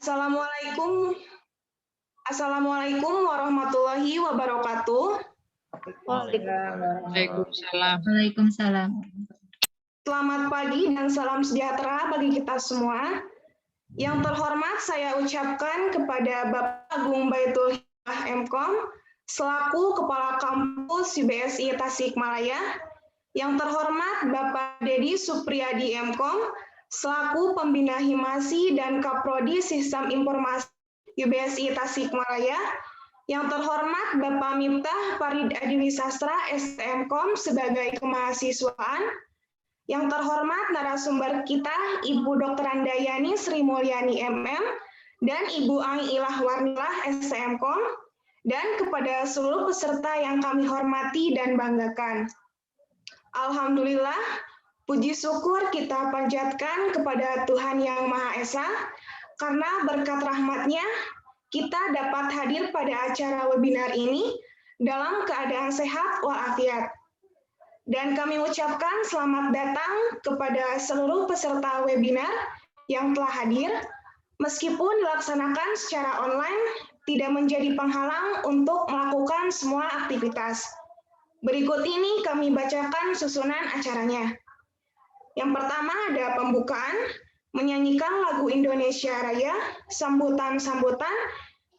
Assalamualaikum. Assalamualaikum warahmatullahi wabarakatuh. Waalaikumsalam. Waalaikumsalam. Selamat pagi dan salam sejahtera bagi kita semua. Yang terhormat saya ucapkan kepada Bapak Agung Baitul Hikmah M.Com selaku Kepala Kampus UBSI Tasikmalaya. Yang terhormat Bapak Dedi Supriyadi M.Com selaku Pembina Himasi dan Kaprodi Sistem Informasi UBSI Tasikmalaya. Yang terhormat Bapak Miftah Farid Adiwi Sastra STMkom sebagai kemahasiswaan. Yang terhormat narasumber kita Ibu Dr. Andayani Sri Mulyani MM dan Ibu Ai Ilah Warnilah STMkom, dan kepada seluruh peserta yang kami hormati dan banggakan. Alhamdulillah, puji syukur kita panjatkan kepada Tuhan Yang Maha Esa, karena berkat rahmat-Nya kita dapat hadir pada acara webinar ini dalam keadaan sehat walafiat. Dan kami ucapkan selamat datang kepada seluruh peserta webinar yang telah hadir, meskipun dilaksanakan secara online, tidak menjadi penghalang untuk melakukan semua aktivitas. Berikut ini kami bacakan susunan acaranya. Yang pertama ada pembukaan, menyanyikan lagu Indonesia Raya, sambutan-sambutan,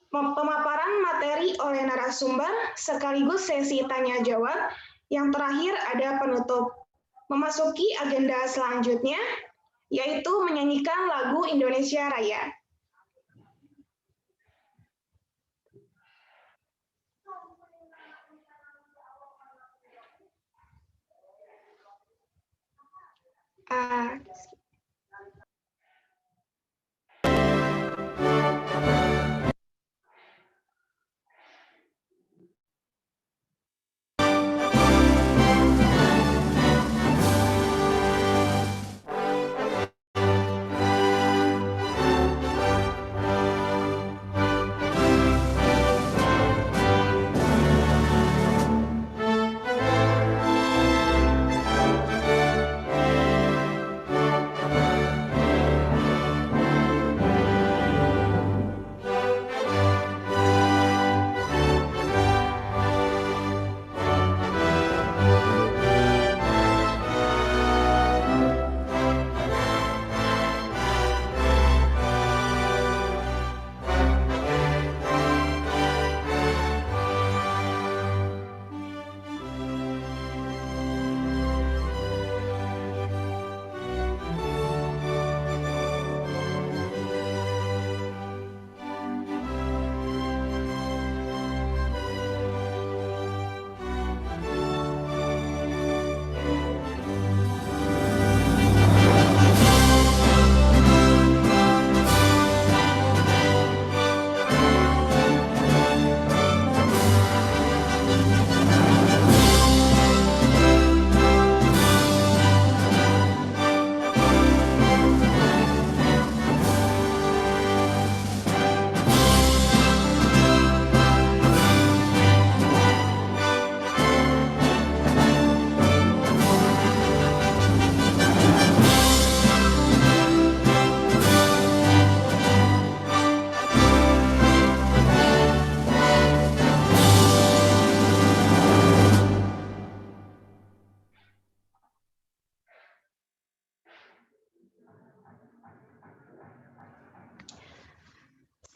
pemaparan materi oleh narasumber, sekaligus sesi tanya-jawab. Yang terakhir ada penutup. Memasuki agenda selanjutnya, yaitu menyanyikan lagu Indonesia Raya.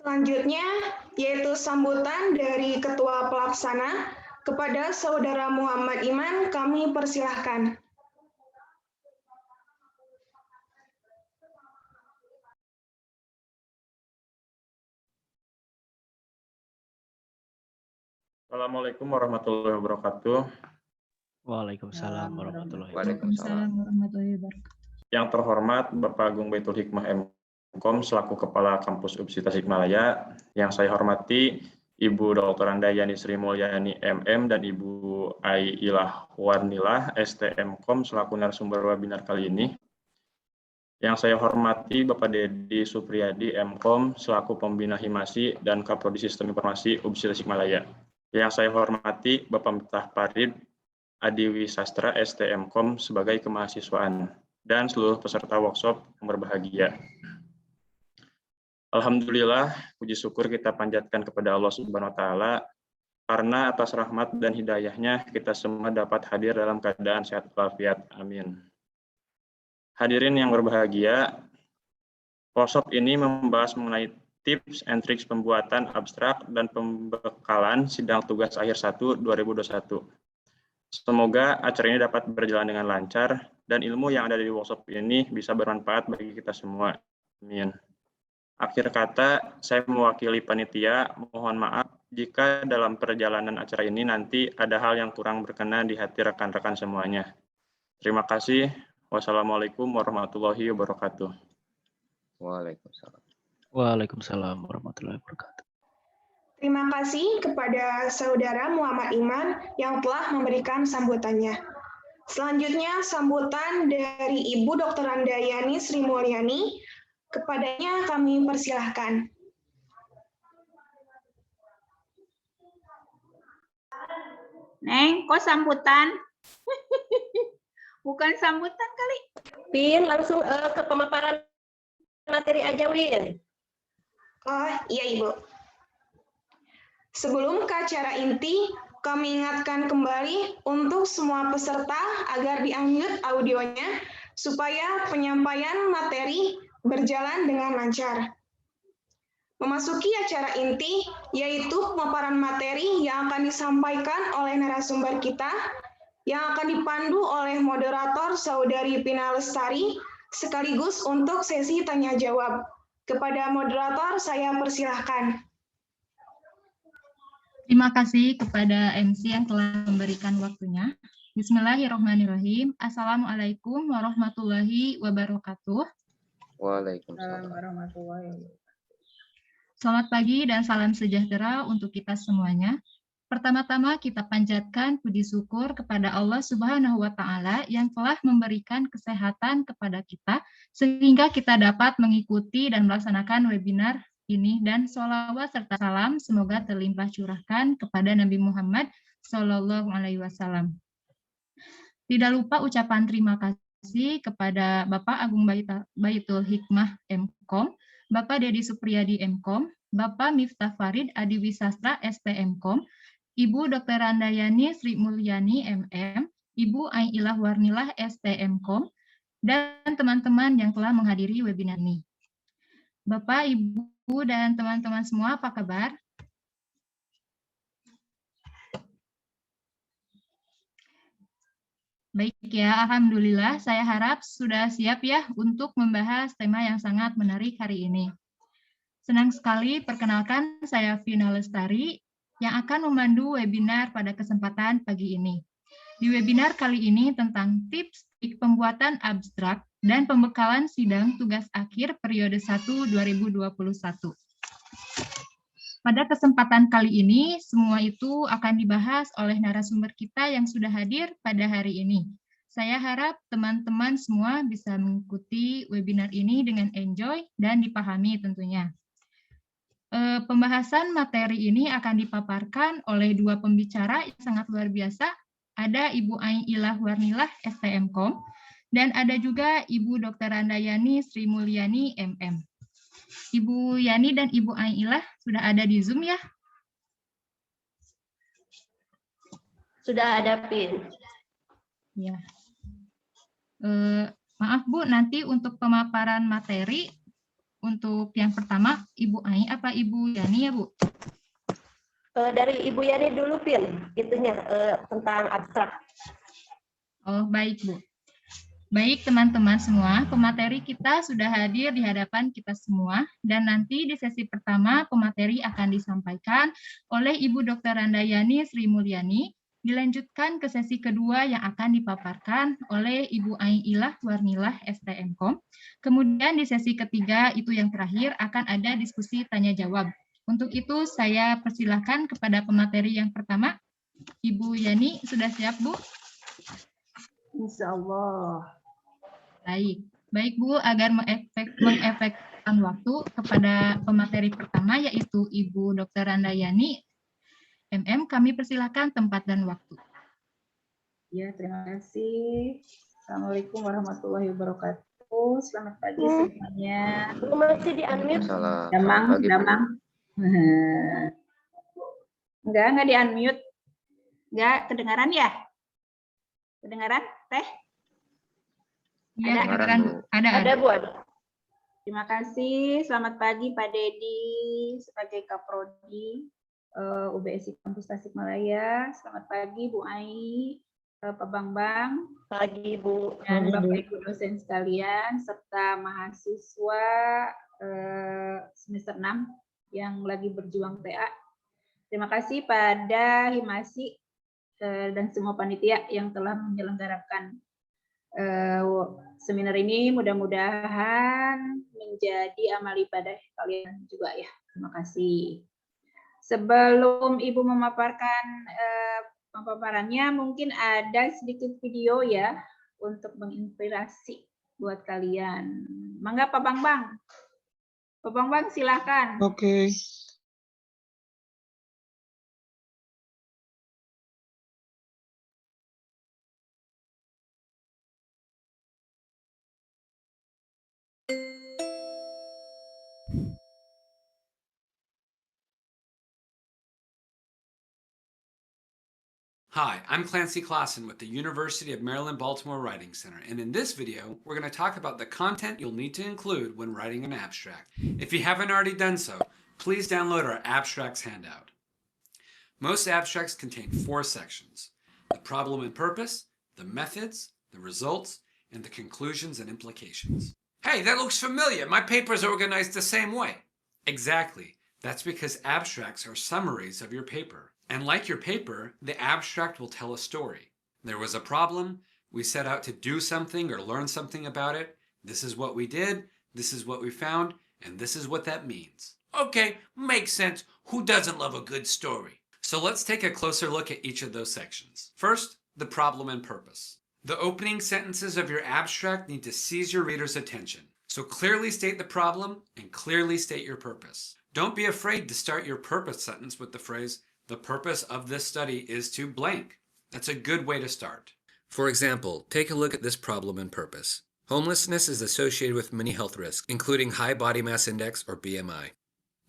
Selanjutnya, yaitu sambutan dari Ketua Pelaksana kepada Saudara Muhammad Iman, kami persilahkan. Assalamualaikum warahmatullahi wabarakatuh. Waalaikumsalam warahmatullahi Waalaikumsalam warahmatullahi wabarakatuh. Yang terhormat Bapak Agung Baitul Hikmah M.Com selaku Kepala Kampus UBSI Tasikmalaya. Yang saya hormati Ibu Dr. Andayani Sri Mulyani MM dan Ibu Ai Ilah Warnilah STMkom selaku narasumber webinar kali ini. Yang saya hormati Bapak Dedi Supriyadi M.Com selaku Pembina Himasi dan Kaprodi Sistem Informasi UBSI Tasikmalaya. Yang saya hormati Bapak Miftah Farid Adiwi Sastra STMkom sebagai kemahasiswaan dan seluruh peserta workshop yang berbahagia. Alhamdulillah, puji syukur kita panjatkan kepada Allah Subhanahu wa taala karena atas rahmat dan hidayahnya kita semua dapat hadir dalam keadaan sehat walafiat. Amin. Hadirin yang berbahagia, workshop ini membahas mengenai tips and tricks pembuatan abstrak dan pembekalan sidang tugas akhir 1 2021. Semoga acara ini dapat berjalan dengan lancar dan ilmu yang ada di workshop ini bisa bermanfaat bagi kita semua. Amin. Akhir kata, saya mewakili panitia, mohon maaf jika dalam perjalanan acara ini nanti ada hal yang kurang berkenan di hati rekan-rekan semuanya. Terima kasih. Wassalamualaikum warahmatullahi wabarakatuh. Waalaikumsalam. Waalaikumsalam warahmatullahi wabarakatuh. Terima kasih kepada Saudara Muhammad Iman yang telah memberikan sambutannya. Selanjutnya, sambutan dari Ibu Dr. Andayani Sri Mulyani. Kepadanya kami persilahkan. Neng, kok sambutan? Bukan sambutan kali. Pin, langsung ke pemaparan materi aja, Win. Oh, iya Ibu. Sebelum ke acara inti, kami ingatkan kembali untuk semua peserta agar di-unmute audionya supaya penyampaian materi berjalan dengan lancar. Memasuki acara inti, yaitu pemaparan materi yang akan disampaikan oleh narasumber kita, yang akan dipandu oleh moderator Saudari Pina Lestari, sekaligus untuk sesi tanya-jawab. Kepada moderator, saya persilahkan. Terima kasih kepada MC yang telah memberikan waktunya. Bismillahirrahmanirrahim. Assalamualaikum warahmatullahi wabarakatuh. Waalaikumsalam. Warahmatullahi wabarakatuh. Selamat pagi dan salam sejahtera untuk kita semuanya. Pertama-tama kita panjatkan puji syukur kepada Allah Subhanahu wa taala yang telah memberikan kesehatan kepada kita sehingga kita dapat mengikuti dan melaksanakan webinar ini, dan sholawat serta salam semoga terlimpah curahkan kepada Nabi Muhammad Shallallahu Alaihi Wasallam. Tidak lupa ucapan terima kasih kepada Bapak Agung Baitul Hikmah MKOM, Bapak Dedi Supriyadi MKOM, Bapak Miftah Farid Adiwisastra STMKOM, Ibu Dr. Andayani Sri Mulyani MM, Ibu Ailah Warnilah STMKOM, dan teman-teman yang telah menghadiri webinar ini. Bapak, Ibu, dan teman-teman semua, apa kabar? Baik ya, Alhamdulillah. Saya harap sudah siap ya untuk membahas tema yang sangat menarik hari ini. Senang sekali perkenalkan saya Vina Lestari yang akan memandu webinar pada kesempatan pagi ini. Di webinar kali ini tentang tips pembuatan abstrak dan pembekalan sidang tugas akhir periode 1 2021. Pada kesempatan kali ini, semua itu akan dibahas oleh narasumber kita yang sudah hadir pada hari ini. Saya harap teman-teman semua bisa mengikuti webinar ini dengan enjoy dan dipahami tentunya. Pembahasan materi ini akan dipaparkan oleh dua pembicara yang sangat luar biasa. Ada Ibu Ailah Warnilah STMKOM, dan ada juga Ibu Dr. Andayani Sri Mulyani MM. Ibu Yani dan Ibu Ailah sudah ada di Zoom ya? Sudah ada, Pin. Ya. Maaf Bu, nanti untuk pemaparan materi, untuk yang pertama Ibu Ai apa Ibu Yani ya Bu? Dari Ibu Yani dulu, Pin, itunya tentang abstrak. Oh, baik Bu. Baik teman-teman semua, pemateri kita sudah hadir di hadapan kita semua, dan nanti di sesi pertama pemateri akan disampaikan oleh Ibu Dr. Andayani Sri Mulyani, dilanjutkan ke sesi kedua yang akan dipaparkan oleh Ibu Ailah Warnilah STMKOM, kemudian di sesi ketiga itu yang terakhir akan ada diskusi tanya-jawab. Untuk itu saya persilahkan kepada pemateri yang pertama, Ibu Yani, sudah siap Bu? Insya Allah. Baik Bu, agar mengefektifkan waktu kepada pemateri pertama yaitu Ibu Dr. Andayani MM, kami persilakan tempat dan waktu. Ya, terima kasih. Assalamualaikum warahmatullahi wabarakatuh. Selamat pagi semuanya. Bu masih di unmute. Waalaikumsalam. Damang, Selamat pagi, Bu. Damang. Enggak di unmute. Enggak kedengaran ya? Kedengaran, Teh? Iya, Ada? kedengeran, Bu. Ada. Ada Bu, ada. Terima kasih. Selamat pagi Pak Dedi sebagai Kaprodi UBSI Kampus Tasikmalaya. Selamat pagi Bu Ai, Pak Bambang, Pagi Bu. dan Bapak Ibu dosen sekalian serta mahasiswa semester 6 yang lagi berjuang TA. Terima kasih pada Himasi dan semua panitia yang telah menyelenggarakan seminar ini. Mudah-mudahan menjadi amal ibadah kalian juga ya. Terima kasih. Sebelum Ibu memaparkan pemaparannya, mungkin ada sedikit video ya untuk menginspirasi buat kalian. Mangga Pak Bambang. Pak Bambang silakan. Oke. Hi, I'm Clancy Clausen with the University of Maryland Baltimore Writing Center, and in this video, we're going to talk about the content you'll need to include when writing an abstract. If you haven't already done so, please download our abstracts handout. Most abstracts contain 4 sections: the problem and purpose, the methods, the results, and the conclusions and implications. Hey, that looks familiar. My paper's organized the same way. Exactly. That's because abstracts are summaries of your paper. And like your paper, the abstract will tell a story. There was a problem, we set out to do something or learn something about it. This is what we did, this is what we found, and this is what that means. Okay, makes sense. Who doesn't love a good story? So let's take a closer look at each of those sections. First, the problem and purpose. The opening sentences of your abstract need to seize your reader's attention. So clearly state the problem and clearly state your purpose. Don't be afraid to start your purpose sentence with the phrase, "The purpose of this study is to blank." That's a good way to start. For example, take a look at this problem and purpose. Homelessness is associated with many health risks, including high body mass index or BMI.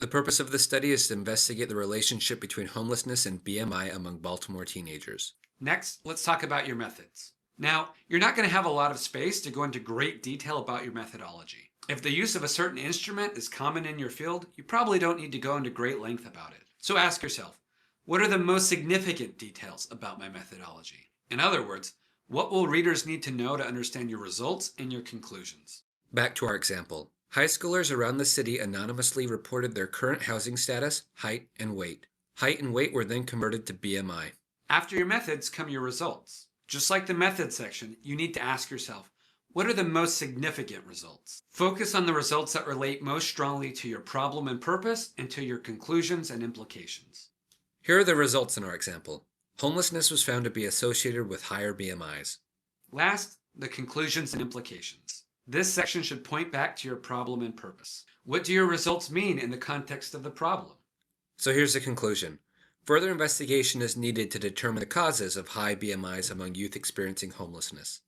The purpose of the study is to investigate the relationship between homelessness and BMI among Baltimore teenagers. Next, let's talk about your methods. Now, you're not going to have a lot of space to go into great detail about your methodology. If the use of a certain instrument is common in your field, you probably don't need to go into great length about it. So ask yourself, what are the most significant details about my methodology? In other words, what will readers need to know to understand your results and your conclusions? Back to our example. High schoolers around the city anonymously reported their current housing status, height, and weight. Height and weight were then converted to BMI. After your methods come your results. Just like the methods section, you need to ask yourself, what are the most significant results? Focus on the results that relate most strongly to your problem and purpose and to your conclusions and implications. Here are the results in our example. Homelessness was found to be associated with higher BMIs. Last, the conclusions and implications. This section should point back to your problem and purpose. What do your results mean in the context of the problem? So here's the conclusion. Further investigation is needed to determine the causes of high BMIs among youth experiencing homelessness.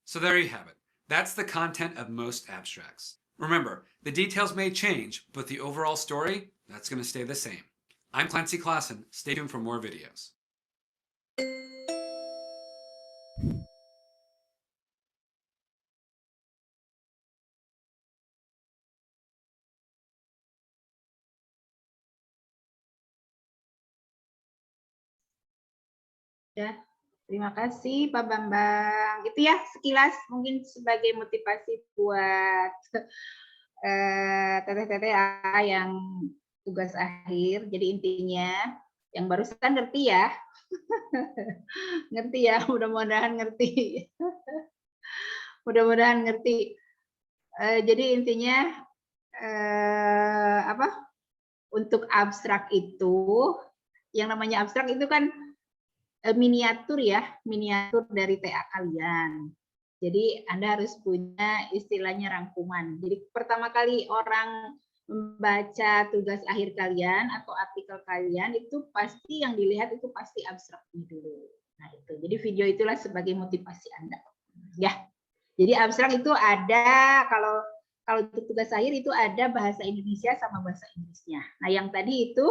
So there you have it. That's the content of most abstracts. Remember, the details may change, but the overall story, that's going to stay the same. I'm Clancy Clausen. Stay tuned for more videos. Ya, terima kasih Pak Bambang. Itu ya sekilas mungkin sebagai motivasi buat teteh-teteh yang tugas akhir. Jadi intinya yang barusan ngerti ya. Ngerti ya, mudah-mudahan ngerti. Mudah-mudahan ngerti. Jadi intinya untuk abstrak itu, yang namanya abstrak itu kan miniatur ya, miniatur dari TA kalian. Jadi Anda harus punya istilahnya rangkuman. Jadi pertama kali orang membaca tugas akhir kalian atau artikel kalian itu pasti yang dilihat itu pasti abstraknya dulu. Nah itu. Jadi video itulah sebagai motivasi Anda. Ya. Jadi abstrak itu ada, kalau untuk tugas akhir itu ada bahasa Indonesia sama bahasa Inggrisnya. Nah, yang tadi itu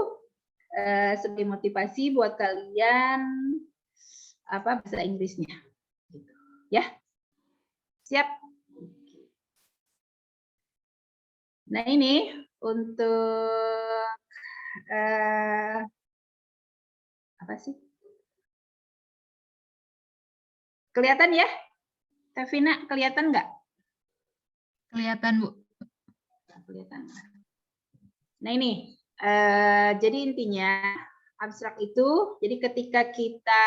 sebagai motivasi buat kalian bahasa Inggrisnya. Gitu. Ya. Siap. Nah, ini untuk apa sih? Kelihatan ya? Tevina, kelihatan nggak? Kelihatan, Bu. Kelihatan. Nah, ini. Jadi intinya abstrak itu, jadi ketika kita,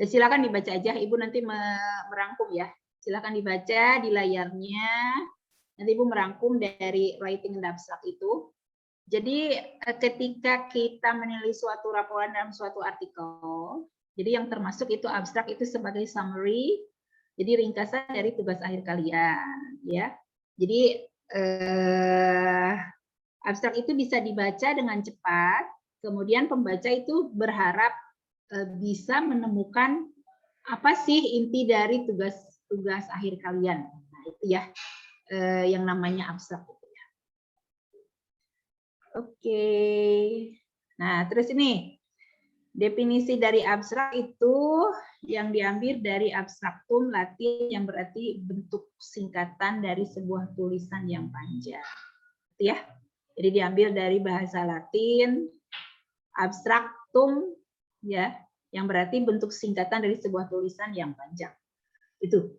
silakan dibaca aja, Ibu nanti merangkum ya. Silakan dibaca di layarnya. Nanti Ibu merangkum dari writing and abstract itu. Jadi ketika kita menulis suatu laporan dalam suatu artikel, jadi yang termasuk itu abstrak itu sebagai summary, jadi ringkasan dari tugas akhir kalian, ya. Jadi abstrak itu bisa dibaca dengan cepat, kemudian pembaca itu berharap bisa menemukan apa sih inti dari tugas akhir kalian. Nah, itu ya yang namanya abstrak. Oke. Nah, terus ini definisi dari abstrak itu yang diambil dari abstraktum Latin yang berarti bentuk singkatan dari sebuah tulisan yang panjang. Ya. Jadi diambil dari bahasa Latin abstraktum ya, yang berarti bentuk singkatan dari sebuah tulisan yang panjang. Itu.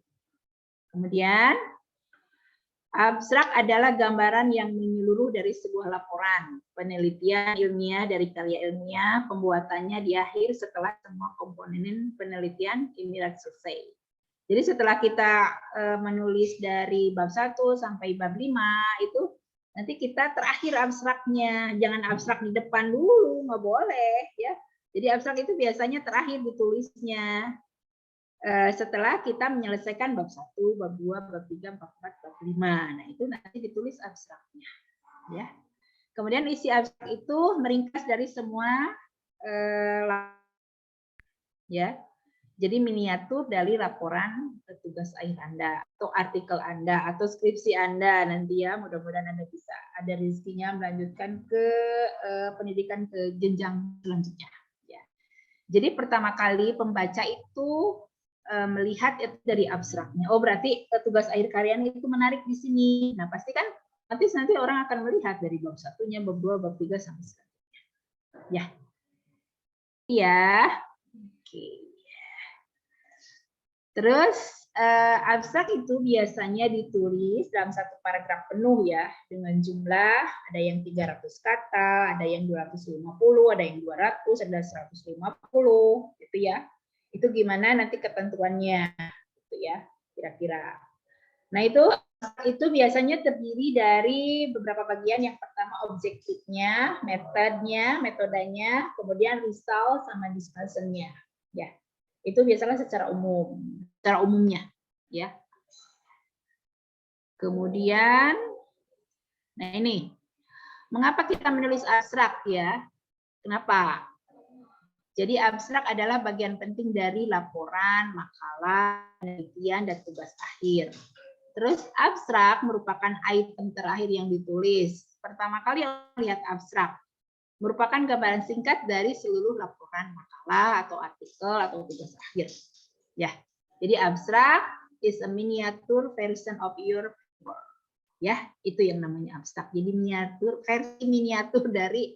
Kemudian abstrak adalah gambaran yang menyeluruh dari sebuah laporan, penelitian ilmiah dari karya ilmiah, pembuatannya di akhir setelah semua komponen penelitian ini selesai. Jadi setelah kita menulis dari bab 1 sampai bab 5 itu nanti kita terakhir abstraknya, jangan abstrak di depan dulu, nggak boleh ya. Jadi abstrak itu biasanya terakhir ditulisnya. Setelah kita menyelesaikan bab 1, bab 2, bab 3, bab 4, bab 5. Nah, itu nanti ditulis abstraknya. Ya. Kemudian isi abstrak itu meringkas dari semua ya. Jadi miniatur dari laporan tugas akhir Anda atau artikel Anda atau skripsi Anda nanti ya, mudah-mudahan Anda bisa ada rezekinya melanjutkan ke pendidikan ke jenjang selanjutnya ya. Jadi pertama kali pembaca itu melihat itu dari abstraknya. Oh, berarti tugas akhir kalian itu menarik di sini. Nah, pasti kan nanti orang akan melihat dari bab 1-nya, bab 2, bab 3 sampai selanjutnya. Ya. Iya. Oke. Terus abstrak itu biasanya ditulis dalam satu paragraf penuh ya, dengan jumlah ada yang 300 kata, ada yang 250, ada yang 200, ada 150 gitu ya. Itu gimana nanti ketentuannya gitu ya, kira-kira. Nah, itu biasanya terdiri dari beberapa bagian. Yang pertama objektifnya, metodenya, kemudian result sama discussion-nya ya. Itu biasanya secara umumnya ya. Kemudian nah ini mengapa kita menulis abstrak ya? Kenapa? Jadi abstrak adalah bagian penting dari laporan, makalah, penelitian, dan tugas akhir. Terus abstrak merupakan item terakhir yang ditulis. Pertama kali lihat abstrak merupakan gambaran singkat dari seluruh laporan, makalah, atau artikel, atau tugas akhir. Ya, jadi abstrak is a miniature version of your paper. Ya, itu yang namanya abstrak. Jadi versi miniatur dari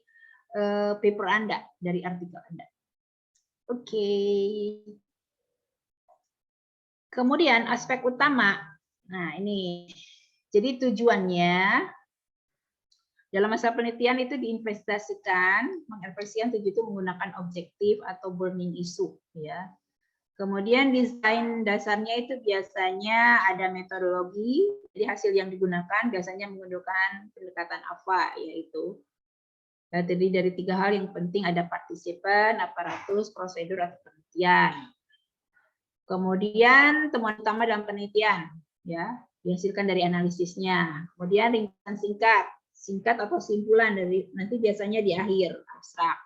paper Anda, dari artikel Anda. Oke. Kemudian aspek utama. Nah, ini. Jadi tujuannya dalam masa penelitian itu menginvestigasikan tujuh itu menggunakan objektif atau burning issue ya. Kemudian desain dasarnya itu biasanya ada metodologi. Jadi hasil yang digunakan biasanya menggunakan pendekatan apa yaitu terdiri dari 3 hal yang penting, ada partisipan, aparatus, prosedur, atau penelitian. Kemudian temuan utama dalam penelitian, ya, dihasilkan dari analisisnya. Kemudian ringkasan singkat atau simpulan dari nanti biasanya di akhir abstrak.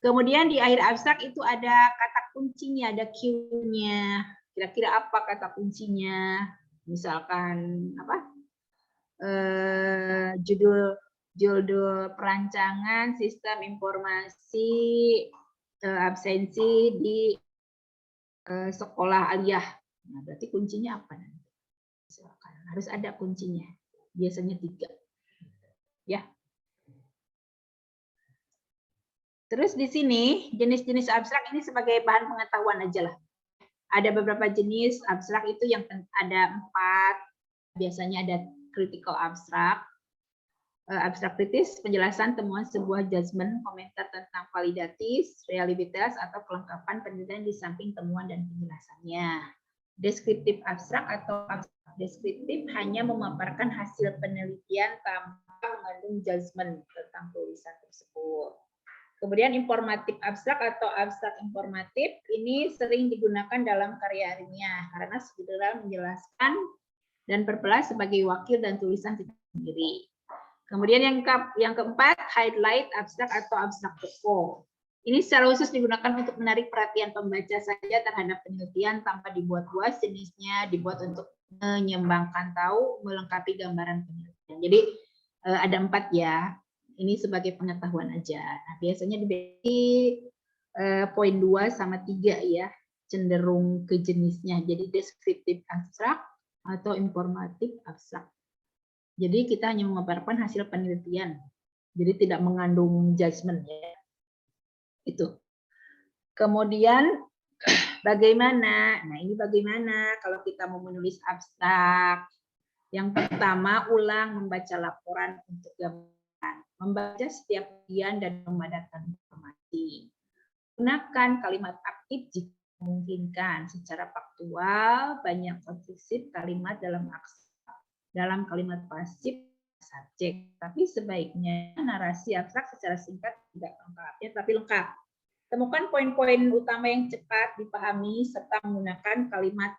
Kemudian di akhir abstrak itu ada kata kuncinya, ada Q-nya, Kira-kira apa kata kuncinya? Misalkan apa? Judul perancangan sistem informasi absensi di sekolah aliyah. Nah, berarti kuncinya apa nanti? Silakan. Harus ada kuncinya. Biasanya 3. Ya. Terus di sini jenis-jenis abstrak ini sebagai bahan pengetahuan aja lah. Ada beberapa jenis abstrak itu yang ada 4. Biasanya ada critical abstrak. Abstrak kritis, penjelasan temuan sebuah judgement, komentar tentang validitas, realitas, atau kelengkapan penelitian di samping temuan dan penjelasannya. Deskriptif abstrak atau abstrak deskriptif hanya memaparkan hasil penelitian tanpa mengandung judgement tentang tulisan tersebut. Kemudian informatif abstrak atau abstrak informatif ini sering digunakan dalam karya ilmiah karena segera menjelaskan dan berperan sebagai wakil dan tulisan kita sendiri. Kemudian yang keempat, highlight abstrak atau abstrak tokoh. Ini secara khusus digunakan untuk menarik perhatian pembaca saja terhadap penelitian tanpa dibuat-buat, jenisnya dibuat untuk menyembangkan tahu, melengkapi gambaran penelitian. Jadi ada 4 ya. Ini sebagai pengetahuan aja. Nah, biasanya dibagi poin 2 sama 3 ya, cenderung ke jenisnya. Jadi deskriptif abstrak atau informatif abstrak. Jadi kita hanya memaparkan hasil penelitian. Jadi tidak mengandung judgement ya. Itu. Kemudian bagaimana? Nah, ini bagaimana kalau kita mau menulis abstrak? Yang pertama, ulang membaca laporan untuk gambaran. Membaca setiap bagian dan memadatkan informasi. Gunakan kalimat aktif jika memungkinkan. Secara faktual, banyak konstruksi kalimat dalam kalimat pasif subjek. Tapi sebaiknya narasi abstrak secara singkat tidak lengkap, ya, tapi lengkap. Temukan poin-poin utama yang cepat dipahami serta menggunakan kalimat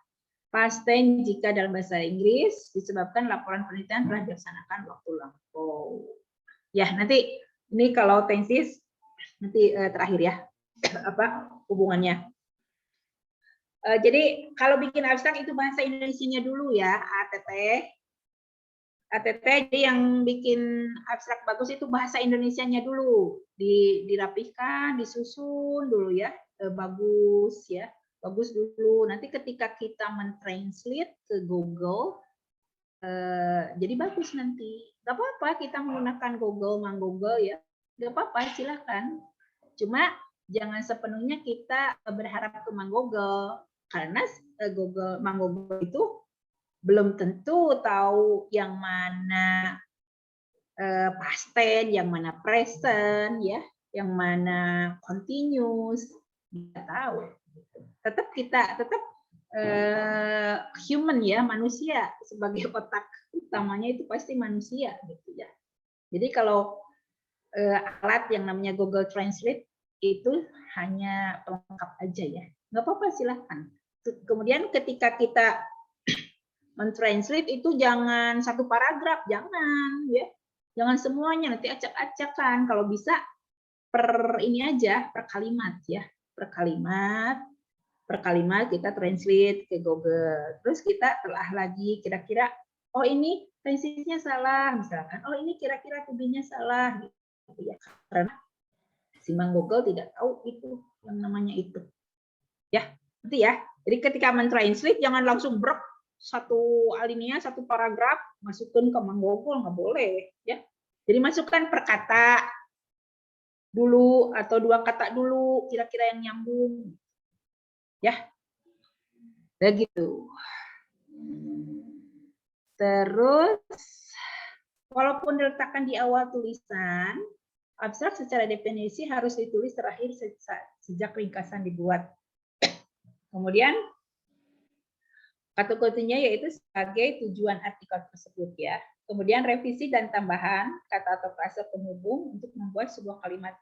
past tense jika dalam bahasa Inggris disebabkan laporan penelitian telah dilaksanakan waktu lampau. Ya, nanti ini kalau tensis nanti terakhir ya apa hubungannya. Jadi kalau bikin abstrak itu bahasa Indonesianya dulu ya, ATT. Jadi yang bikin abstrak bagus itu bahasa Indonesianya dulu, dirapihkan, disusun dulu ya, bagus ya, bagus dulu. Nanti ketika kita mentranslate ke Google, jadi bagus nanti. Gak apa-apa kita menggunakan Google ya, gak apa-apa silakan. Cuma jangan sepenuhnya kita berharap ke Google, karena Google itu belum tentu tahu yang mana past tense, yang mana present, ya, yang mana continuous, nggak tahu. Tetap human ya, manusia sebagai otak utamanya itu pasti manusia gitu ya. Jadi kalau alat yang namanya Google Translate itu hanya pelengkap aja ya, nggak apa-apa silahkan. Kemudian ketika kita mentranslate itu jangan satu paragraf, jangan ya, jangan semuanya nanti acak-acakan. Kalau bisa per ini aja, per kalimat ya, per kalimat kita translate ke Google. Terus kita telah lagi kira-kira, oh ini translate-nya salah misalkan, oh ini kira-kira to-be-nya salah gitu ya. Karena si Google tidak tahu itu yang namanya itu. Ya, nanti ya. Jadi ketika mentranslate jangan langsung brok satu alinea, satu paragraf, masukkan ke Google, nggak boleh. Ya. Jadi masukkan per kata dulu, atau 2 kata dulu, kira-kira yang nyambung. Ya, begitu. Terus, walaupun diletakkan di awal tulisan, abstrak secara definisi harus ditulis terakhir sejak ringkasan dibuat. Kemudian, kata-katanya yaitu sebagai tujuan artikel tersebut ya. Kemudian revisi dan tambahan kata atau frase penghubung untuk membuat sebuah kalimat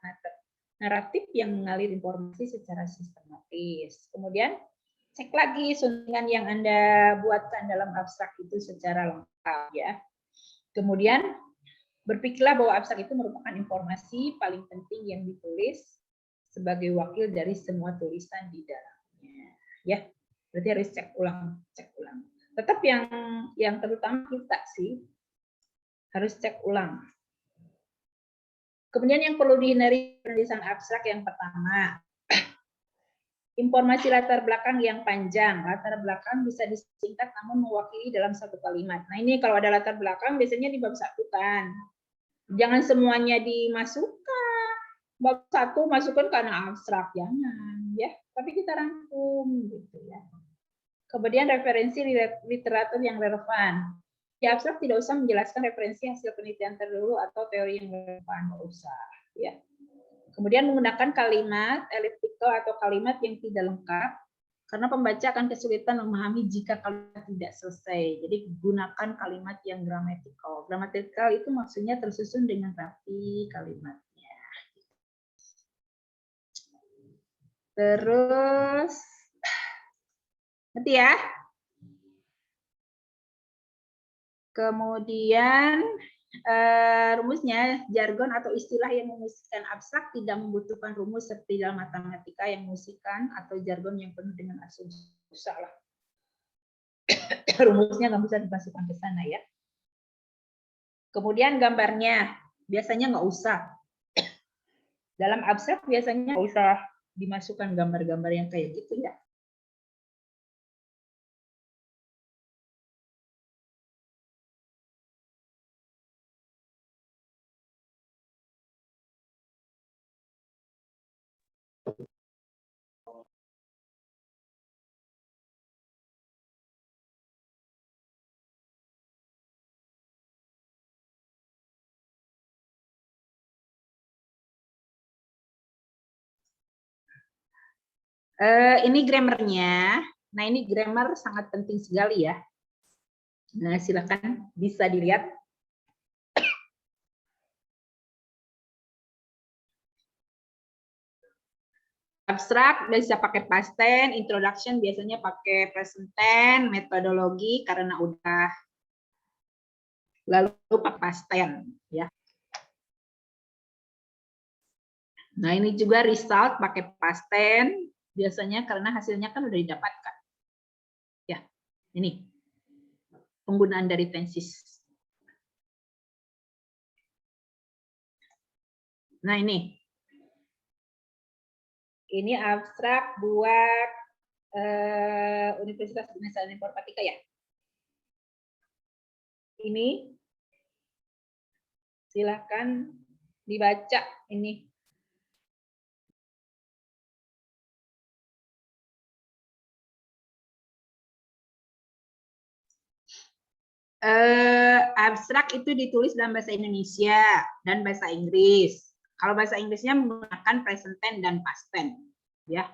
naratif yang mengalir informasi secara sistematis. Kemudian cek lagi suntingan yang Anda buatkan dalam abstrak itu secara lengkap ya. Kemudian berpikirlah bahwa abstrak itu merupakan informasi paling penting yang ditulis sebagai wakil dari semua tulisan di dalamnya ya. Berarti harus cek ulang. Tetap yang terutama kita sih harus cek ulang. Kemudian yang perlu dihindari penulisan abstrak yang pertama, informasi latar belakang yang panjang. Latar belakang bisa disingkat namun mewakili dalam satu kalimat. Nah ini kalau ada latar belakang biasanya di bab 1 kan. Jangan semuanya dimasukkan. Bab 1 masukkan karena abstrak, jangan ya. Tapi kita rangkum gitu ya. Kemudian referensi literatur yang relevan. Di abstrak tidak usah menjelaskan referensi hasil penelitian terdahulu atau teori yang relevan, nggak usah ya. Kemudian menggunakan kalimat elliptical atau kalimat yang tidak lengkap karena pembaca akan kesulitan memahami jika kalimat tidak selesai. Jadi gunakan kalimat yang gramatikal. Gramatikal itu maksudnya tersusun dengan rapi kalimatnya. Terus nanti ya. Kemudian rumusnya, jargon atau istilah yang memusikkan abstrak tidak membutuhkan rumus seperti dalam matematika yang memusikkan atau jargon yang penuh dengan asumsi. Salah. Rumusnya nggak bisa dimasukkan ke sana ya. Kemudian gambarnya, biasanya nggak usah. Dalam abstrak biasanya nggak usah dimasukkan gambar-gambar yang kayak gitu ya. Ini grammarnya. Nah, ini grammar sangat penting sekali ya. Nah, silakan bisa dilihat. Abstrak bisa pakai past tense, introduction biasanya pakai present tense, metodologi karena udah lalu pakai past tense ya. Nah, ini juga result pakai past tense. Biasanya karena hasilnya kan udah didapatkan. Ya, ini penggunaan dari tenses. Nah, ini abstrak buat Universitas Indonesia Informatika ya. Ini silakan dibaca ini. Abstrak itu ditulis dalam bahasa Indonesia dan bahasa Inggris. Kalau bahasa Inggrisnya menggunakan present tense dan past tense, ya.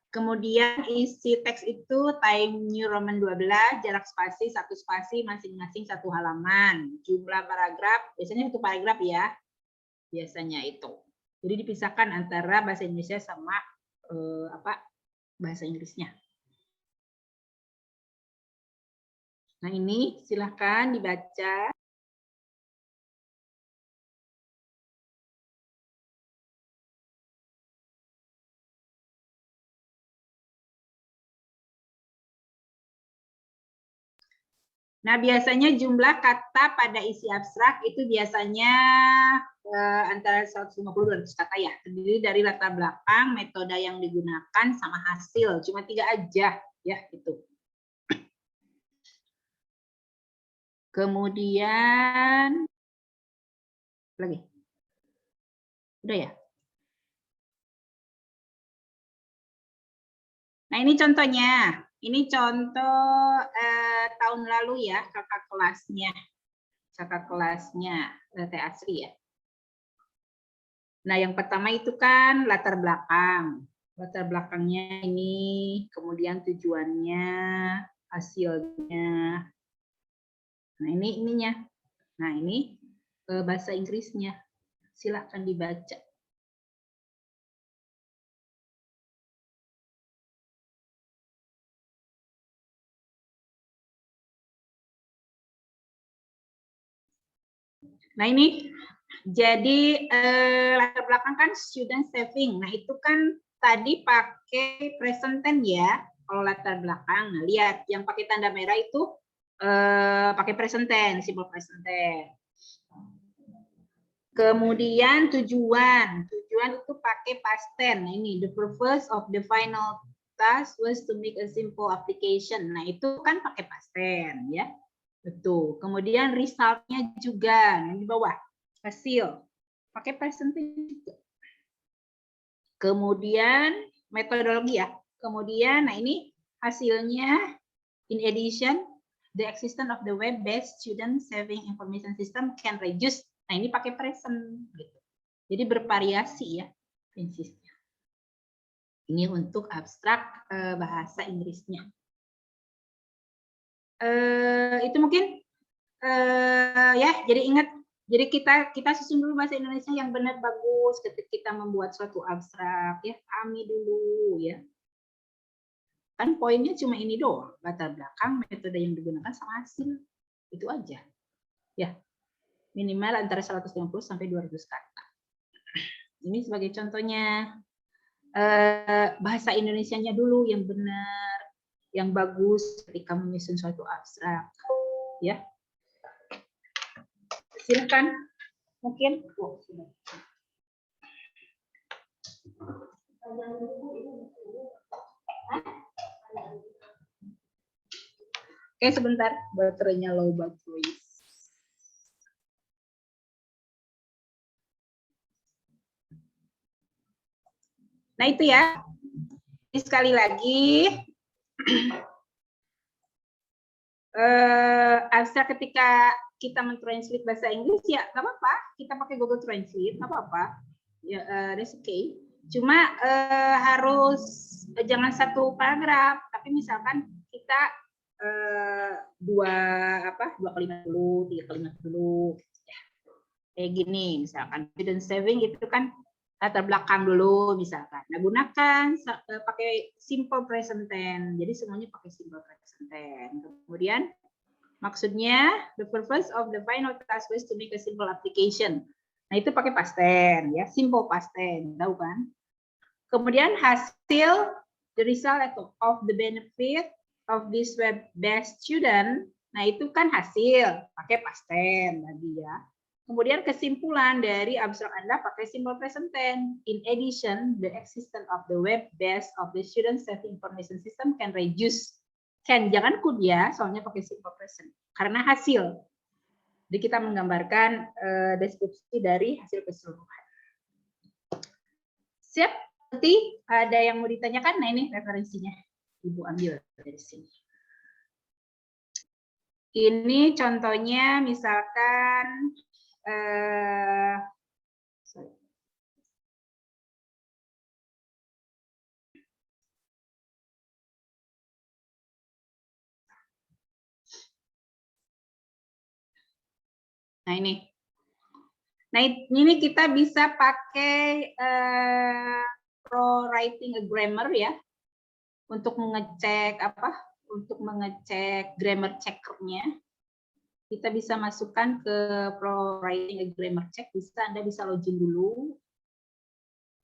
Kemudian isi teks itu Time New Roman 12, jarak spasi 1 spasi masing-masing 1 halaman. Jumlah paragraf biasanya 1 paragraf ya. Biasanya itu. Jadi dipisahkan antara bahasa Indonesia sama bahasa Inggrisnya. Nah, ini silahkan dibaca. Nah, biasanya jumlah kata pada isi abstrak itu biasanya antara 150-200 kata ya. Terdiri dari latar belakang, metode yang digunakan, sama hasil. Cuma 3 aja ya itu. Kemudian lagi. Udah ya? Nah, ini contohnya. Ini contoh tahun lalu ya, kakak kelasnya. Kakak kelasnya Teh Asri ya. Nah, yang pertama itu kan latar belakang. Latar belakangnya ini, kemudian tujuannya, hasilnya. Nah, ini ininya. Nah, ini bahasa Inggrisnya. Silakan dibaca. Nah, ini jadi latar belakang kan student saving. Nah, itu kan tadi pakai present tense ya. Kalau latar belakang, nah lihat yang pakai tanda merah itu pakai present tense, simple present tense. Kemudian tujuan itu pakai past tense. Nah, ini the purpose of the final task was to make a simple application. Nah, itu kan pakai past tense ya. Betul. Kemudian resultnya juga, nah, di bawah hasil pakai present tense juga. Kemudian metodologi ya. Kemudian, nah ini hasilnya. In addition, the existence of the web-based student saving information system can reduce. Nah ini pakai present. Gitu. Jadi bervariasi ya prinsipnya. Ini untuk abstrak bahasa Inggrisnya. Itu mungkin ya. Jadi ingat. Jadi kita susun dulu bahasa Indonesia yang benar bagus ketika kita membuat suatu abstrak ya, pahami dulu ya. Kan poinnya cuma ini doang, latar belakang, metode yang digunakan sama hasil. Itu aja. Ya. Minimal antara 150 sampai 200 kata. Ini sebagai contohnya bahasa Indonesianya dulu yang benar, yang bagus ketika menyusun suatu abstrak. Ya. Silakan, mungkin. Oke, sebentar, baterainya low battery. Nah itu ya. Sekali lagi, abstrak ketika kita mentranslate bahasa Inggris ya nggak apa-apa, kita pakai Google Translate nggak apa-apa, ya that's okay. Cuma harus jangan satu paragraf, tapi misalkan kita dua kalimat dulu, 3 kalimat dulu, ya. Kayak gini misalkan student saving itu kan latar belakang dulu misalkan. Nah gunakan pakai simple present tense, jadi semuanya pakai simple present tense. Kemudian maksudnya, the purpose of the final task was to make a simple application. Nah, itu pakai past tense, ya, simple past tense, tahu kan? Kemudian hasil, the result of the benefit of this web-based student. Nah, itu kan hasil, pakai past tense tadi ya. Kemudian kesimpulan dari abstrak Anda pakai simple present tense. In addition, the existence of the web-based of the student saving information system can reduce. Jangan could ya, soalnya pakai simple present. Karena hasil. Jadi kita menggambarkan deskripsi dari hasil keseluruhan. Siap? Nanti ada yang mau ditanyakan? Nah ini referensinya. Ibu ambil dari sini. Ini contohnya misalkan nah ini. Nah ini kita bisa pakai pro writing a grammar ya. Untuk mengecek Untuk mengecek grammar checkernya. Kita bisa masukkan ke pro writing a grammar check. Anda bisa login dulu.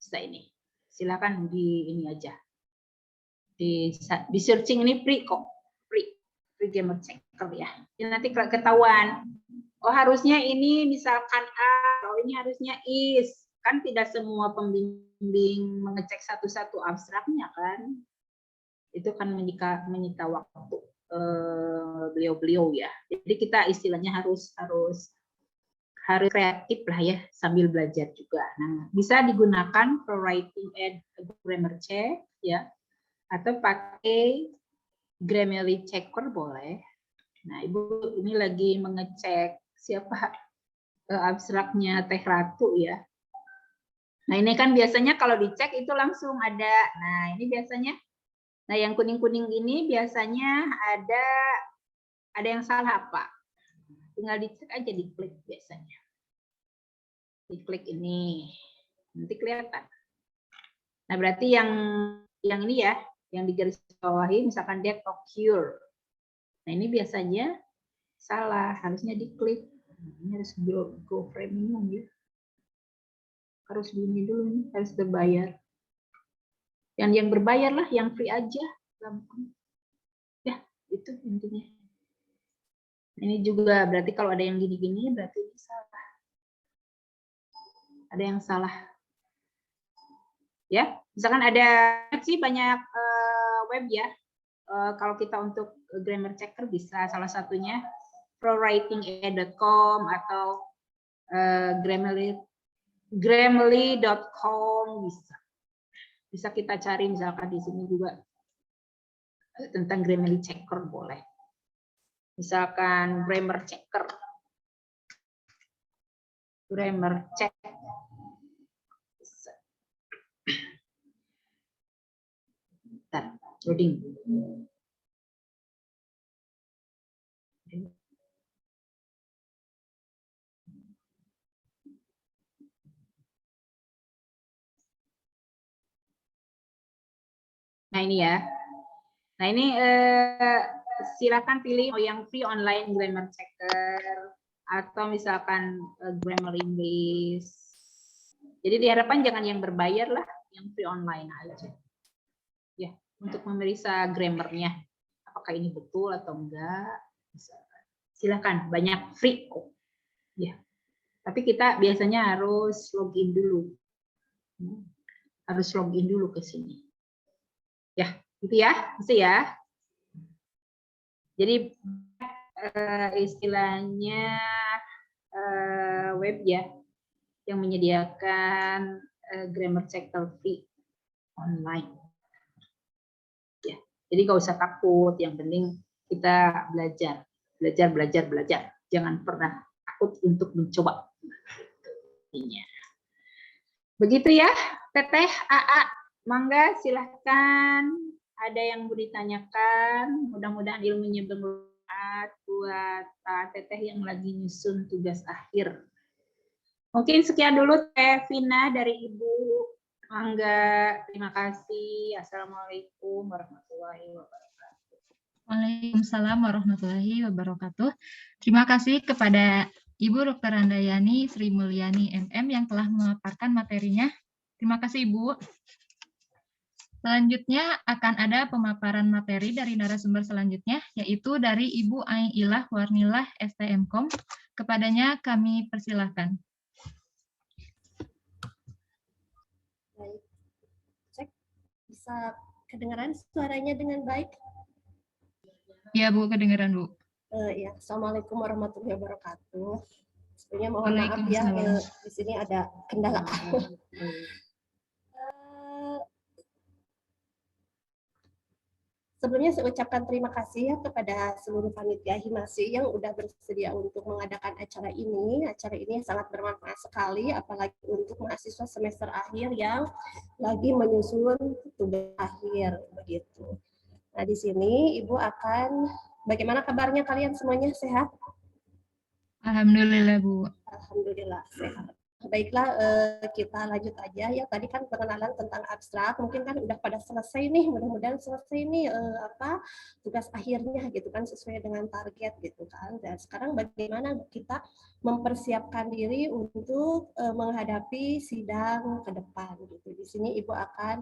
Bisa ini. Silakan di ini aja. Di searching ini free kok. Free grammar checker ya. Jadi nanti ketahuan. Oh harusnya ini misalkan A, oh ini harusnya is. Kan tidak semua pembimbing mengecek satu-satu abstraknya kan. Itu kan menyita waktu beliau-beliau ya. Jadi kita istilahnya harus kreatif lah ya sambil belajar juga. Nah, bisa digunakan for writing and grammar check ya. Atau pakai Grammarly checker boleh. Nah, Ibu ini lagi mengecek siapa abstraknya Teh Ratu ya. Nah, ini kan biasanya kalau dicek itu langsung ada. Nah, ini biasanya. Nah, yang kuning-kuning ini biasanya ada yang salah apa? Tinggal dicek aja, diklik biasanya. Diklik ini. Nanti kelihatan. Nah, berarti yang ini ya, yang digarisbawahi misalkan dia occur. Nah, ini biasanya salah, harusnya diklik. Ini harus go premium ya. Harus begini dulu nih, harus berbayar. Yang berbayar lah, yang free aja. gampang. Ya, itu intinya. Ini juga berarti kalau ada yang gini-gini berarti ini salah. Ada yang salah. Ya, misalkan ada sih banyak web ya. Kalau kita untuk grammar checker bisa salah satunya prowriting.com atau grammarly.com bisa. Bisa kita cari misalkan di sini juga tentang Grammarly checker boleh. Misalkan grammar checker. Grammar check. Bentar, loading. Nah ini ya. Nah ini silakan pilih yang free online grammar checker atau misalkan grammar English. Jadi diharapkan jangan yang berbayar lah, yang free online aja. Ya, untuk memeriksa grammarnya. Apakah ini betul atau enggak? Silakan, banyak free kok. Ya. Tapi kita biasanya harus login dulu. Harus login dulu ke sini. Ya, gitu ya, bisa ya. Jadi istilahnya web ya yang menyediakan grammar checker free online. Ya, jadi nggak usah takut. Yang penting kita belajar. Jangan pernah takut untuk mencoba. Begitu ya, Teteh, AA, mangga silahkan. Ada yang mau ditanyakan, mudah-mudahan ilmunya bermanfaat buat Teteh yang lagi nyusun tugas akhir. Mungkin sekian dulu Teh Vina dari Ibu. Mangga, terima kasih. Assalamualaikum warahmatullahi wabarakatuh. Waalaikumsalam warahmatullahi wabarakatuh. Terima kasih kepada Ibu Dr. Handayani Sri Mulyani MM yang telah memaparkan materinya. Terima kasih Ibu. Selanjutnya akan ada pemaparan materi dari narasumber selanjutnya, yaitu dari Ibu Aiilah Warnilah STMkom. Kepadanya kami persilahkan. Baik. Cek, bisa kedengaran suaranya dengan baik? Ya Bu, kedengaran Bu. Ya, Assalamualaikum warahmatullahi wabarakatuh. Sebenarnya mohon maaf ya, di sini ada kendala. Sebelumnya saya ucapkan terima kasih ya kepada seluruh panitia Himasi yang sudah bersedia untuk mengadakan acara ini. Acara ini sangat bermanfaat sekali, apalagi untuk mahasiswa semester akhir yang lagi menyusun tugas akhir begitu. Nah di sini Ibu akan, bagaimana kabarnya kalian semuanya, sehat? Alhamdulillah Bu. Alhamdulillah sehat. Baiklah, kita lanjut aja ya. Tadi kan pengenalan tentang abstrak, mungkin kan udah pada selesai nih, mudah-mudahan selesai nih tugas akhirnya gitu kan, sesuai dengan target gitu kan. Dan sekarang bagaimana kita mempersiapkan diri untuk menghadapi sidang ke depan gitu. Di sini Ibu akan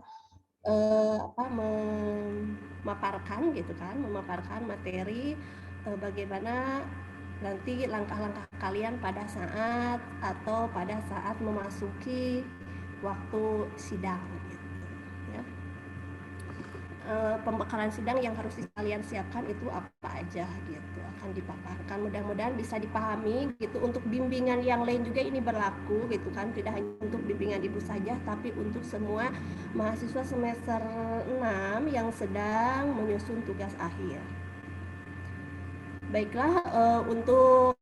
memaparkan gitu kan, memaparkan materi bagaimana nanti langkah-langkah kalian pada saat memasuki waktu sidang gitu, ya. Pembekalan sidang yang harus kalian siapkan itu apa aja gitu akan dipaparkan, mudah-mudahan bisa dipahami gitu. Untuk bimbingan yang lain juga ini berlaku gitu kan, tidak hanya untuk bimbingan Ibu saja tapi untuk semua mahasiswa semester 6 yang sedang menyusun tugas akhir. Baiklah, untuk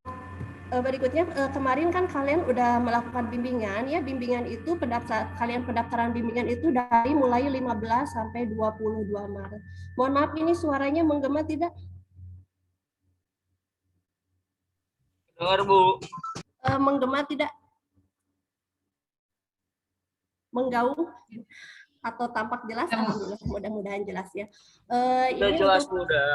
berikutnya, kemarin kan kalian udah melakukan bimbingan ya. Bimbingan itu pendaftaran bimbingan itu dari mulai 15 sampai 22 Maret. Mohon maaf ini suaranya menggema tidak? Dengar Bu. Menggema tidak? Menggaung? atau tampak jelas? Alhamdulillah, mudah-mudahan jelas ya. Udah Ini jelas, untuk udah.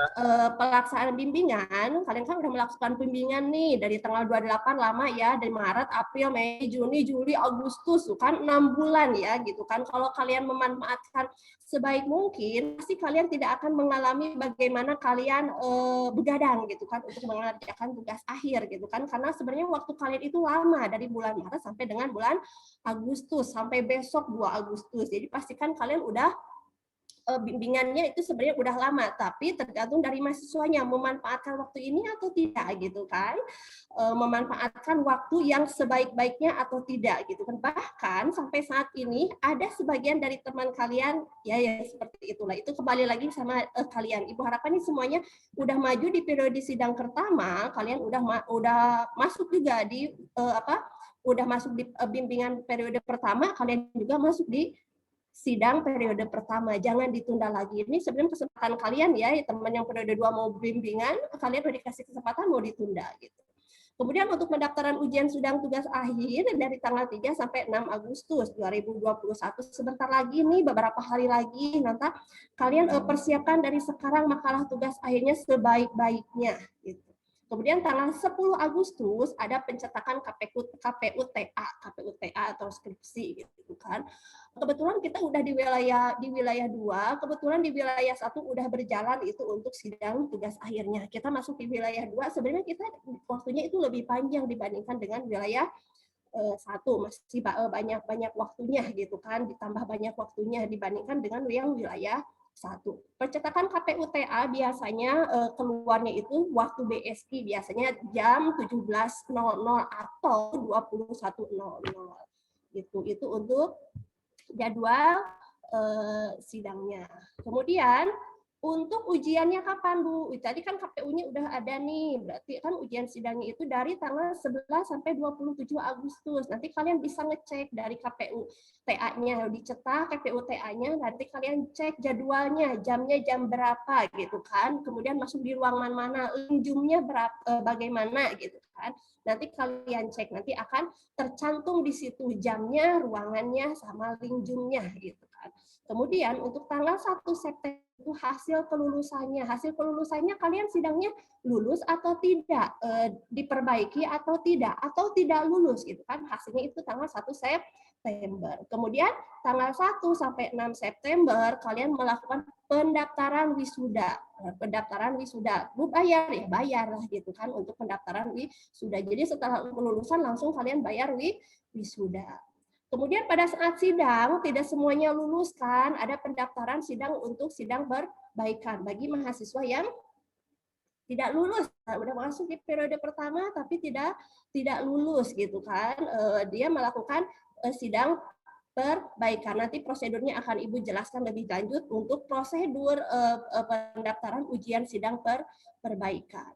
pelaksanaan bimbingan, kalian kan udah melakukan bimbingan nih dari tanggal 28 lama ya, dari Maret, April, Mei, Juni, Juli, Agustus, kan 6 bulan ya gitu kan. Kalau kalian memanfaatkan sebaik mungkin, pasti kalian tidak akan mengalami bagaimana kalian begadang gitu kan untuk mengerjakan tugas akhir gitu kan, karena sebenarnya waktu kalian itu lama dari bulan Maret sampai dengan bulan Agustus, sampai besok 2 Agustus. Jadi pastikan kalian udah bimbingannya itu sebenarnya udah lama, tapi tergantung dari mahasiswanya memanfaatkan waktu ini atau tidak gitu kan, memanfaatkan waktu yang sebaik-baiknya atau tidak gitu kan. Bahkan sampai saat ini ada sebagian dari teman kalian ya yang seperti itulah, itu kembali lagi sama kalian. Ibu harapkan ini semuanya udah maju di periode sidang pertama, kalian udah masuk juga di udah masuk di bimbingan periode pertama, kalian juga masuk di sidang periode pertama, jangan ditunda lagi. Ini sebenarnya kesempatan kalian ya, teman yang periode 2 mau bimbingan, kalian udah dikasih kesempatan mau ditunda gitu. Kemudian untuk pendaftaran ujian sidang tugas akhir dari tanggal 3 sampai 6 Agustus 2021, sebentar lagi nih, beberapa hari lagi, nanti kalian persiapkan dari sekarang makalah tugas akhirnya sebaik-baiknya gitu. Kemudian tanggal 10 Agustus ada pencetakan KPUTA atau skripsi gitu kan. Kebetulan kita udah di wilayah 2, kebetulan di wilayah 1 udah berjalan itu untuk sidang tugas akhirnya. Kita masuk di wilayah 2, sebenarnya kita waktunya itu lebih panjang dibandingkan dengan wilayah 1, masih banyak waktunya gitu kan, ditambah banyak waktunya dibandingkan dengan yang wilayah 1. Percetakan KPUTA biasanya keluarnya itu waktu BSI biasanya jam 17.00 atau 21.00 gitu. Itu untuk jadwal sidangnya. Kemudian untuk ujiannya kapan, Bu? Tadi kan KPU-nya udah ada nih, berarti kan ujian sidangnya itu dari tanggal 11 sampai 27 Agustus. Nanti kalian bisa ngecek dari KPU TA-nya, dicetak KPU TA-nya, nanti kalian cek jadwalnya, jamnya jam berapa gitu kan. Kemudian masuk di ruangan mana, linjumnya bagaimana gitu kan. Nanti kalian cek, nanti akan tercantum di situ jamnya, ruangannya, sama linjumnya gitu kan. Kemudian untuk tanggal 1 September itu hasil kelulusannya kalian sidangnya lulus atau tidak, diperbaiki atau tidak lulus gitu kan, hasilnya itu tanggal 1 September. Kemudian tanggal 1 sampai 6 September kalian melakukan pendaftaran wisuda. Bu bayar ya, bayar lah gitu kan untuk pendaftaran wisuda. Jadi setelah kelulusan langsung kalian bayar wisuda. Kemudian pada saat sidang, tidak semuanya lulus kan, ada pendaftaran sidang untuk sidang perbaikan bagi mahasiswa yang tidak lulus. Nah, udah masuk di periode pertama tapi tidak lulus gitu kan, dia melakukan sidang perbaikan. Nanti prosedurnya akan Ibu jelaskan lebih lanjut untuk prosedur pendaftaran ujian sidang perbaikan.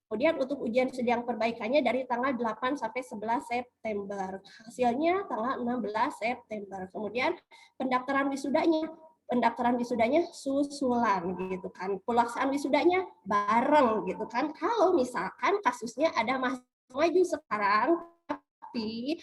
Kemudian untuk ujian sidang perbaikannya dari tanggal 8 sampai 11 September. Hasilnya tanggal 16 September. Kemudian pendaftaran wisudanya susulan gitu kan. Pelaksanaan wisudanya bareng gitu kan. Kalau misalkan kasusnya ada maju sekarang tapi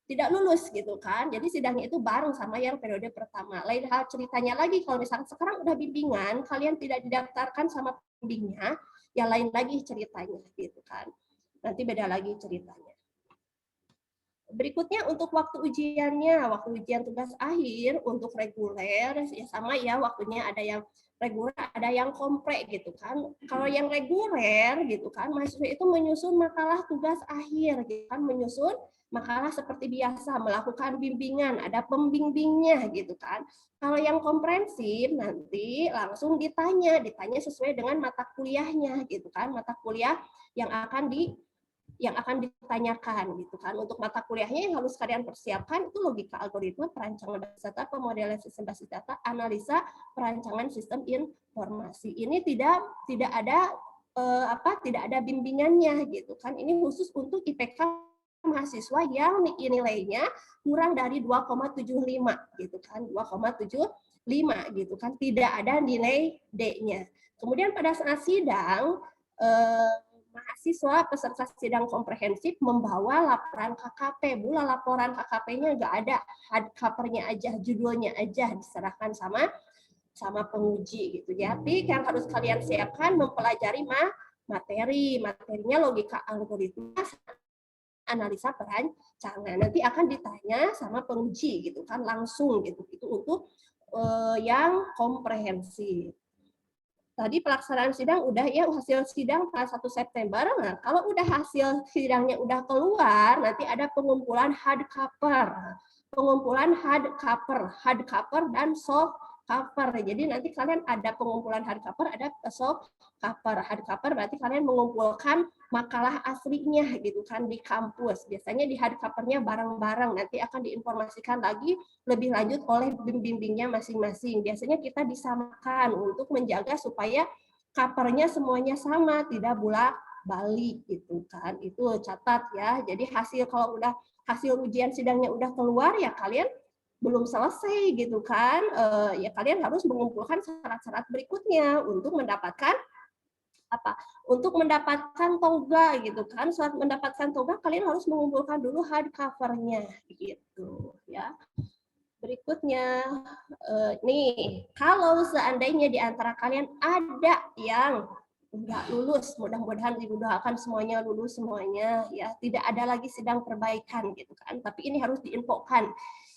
tidak lulus gitu kan. Jadi sidangnya itu bareng sama yang periode pertama. Lain hal ceritanya lagi kalau misalkan sekarang udah bimbingan, kalian tidak didaftarkan sama pembimbingnya, ya lain lagi ceritanya gitu kan. Nanti beda lagi ceritanya. Berikutnya untuk waktu ujiannya, waktu ujian tugas akhir untuk reguler ya sama ya, waktunya ada yang reguler, ada yang komplek gitu kan. Kalau yang reguler gitu kan, mahasiswa itu menyusun makalah tugas akhir gitu kan, menyusun makalah seperti biasa, melakukan bimbingan, ada pembimbingnya gitu kan. Kalau yang komprehensif nanti langsung ditanya sesuai dengan mata kuliahnya gitu kan, mata kuliah yang akan ditanyakan gitu kan. Untuk mata kuliahnya yang harus kalian persiapkan itu logika algoritma, perancangan basis data, pemodelan sistem basis data, analisa perancangan sistem informasi. Ini tidak ada bimbingannya gitu kan. Ini khusus untuk IPK mahasiswa yang nilainya kurang dari 2,75 gitu kan, 2,75 gitu kan, tidak ada nilai D-nya. Kemudian pada saat sidang mahasiswa peserta sidang komprehensif membawa laporan KKP. Bula laporan KKP-nya nggak ada, hard cover-nya aja, judulnya aja diserahkan sama penguji gitu. Jadi yang harus kalian siapkan mempelajari materinya logika algoritma, analisa perancangan. Nanti akan ditanya sama penguji gitu kan langsung gitu. Itu untuk yang komprehensif. Tadi pelaksanaan sidang udah ya, hasil sidang tanggal 1 September. Nah, kalau udah hasil sidangnya udah keluar, nanti ada pengumpulan hard cover. Pengumpulan hard cover dan soft cover. Jadi nanti kalian ada pengumpulan hard cover, ada soft cover. Hard cover berarti kalian mengumpulkan makalah aslinya gitu kan di kampus. Biasanya di hard cover-nya bareng-bareng, nanti akan diinformasikan lagi lebih lanjut oleh bimbingnya masing-masing. Biasanya kita disamakan untuk menjaga supaya cover-nya semuanya sama, tidak bolak-balik gitu kan. Itu catat ya. Jadi kalau udah hasil ujian sidangnya udah keluar ya kalian belum selesai gitu kan, ya kalian harus mengumpulkan syarat-syarat berikutnya untuk mendapatkan apa? Untuk mendapatkan toga gitu kan. Saat mendapatkan toga kalian harus mengumpulkan dulu hard cover-nya gitu ya. Berikutnya nih, kalau seandainya di antara kalian ada yang nggak lulus, mudah-mudahan dimudahkan semuanya lulus semuanya ya, tidak ada lagi sidang perbaikan gitu kan. Tapi ini harus diinfokan.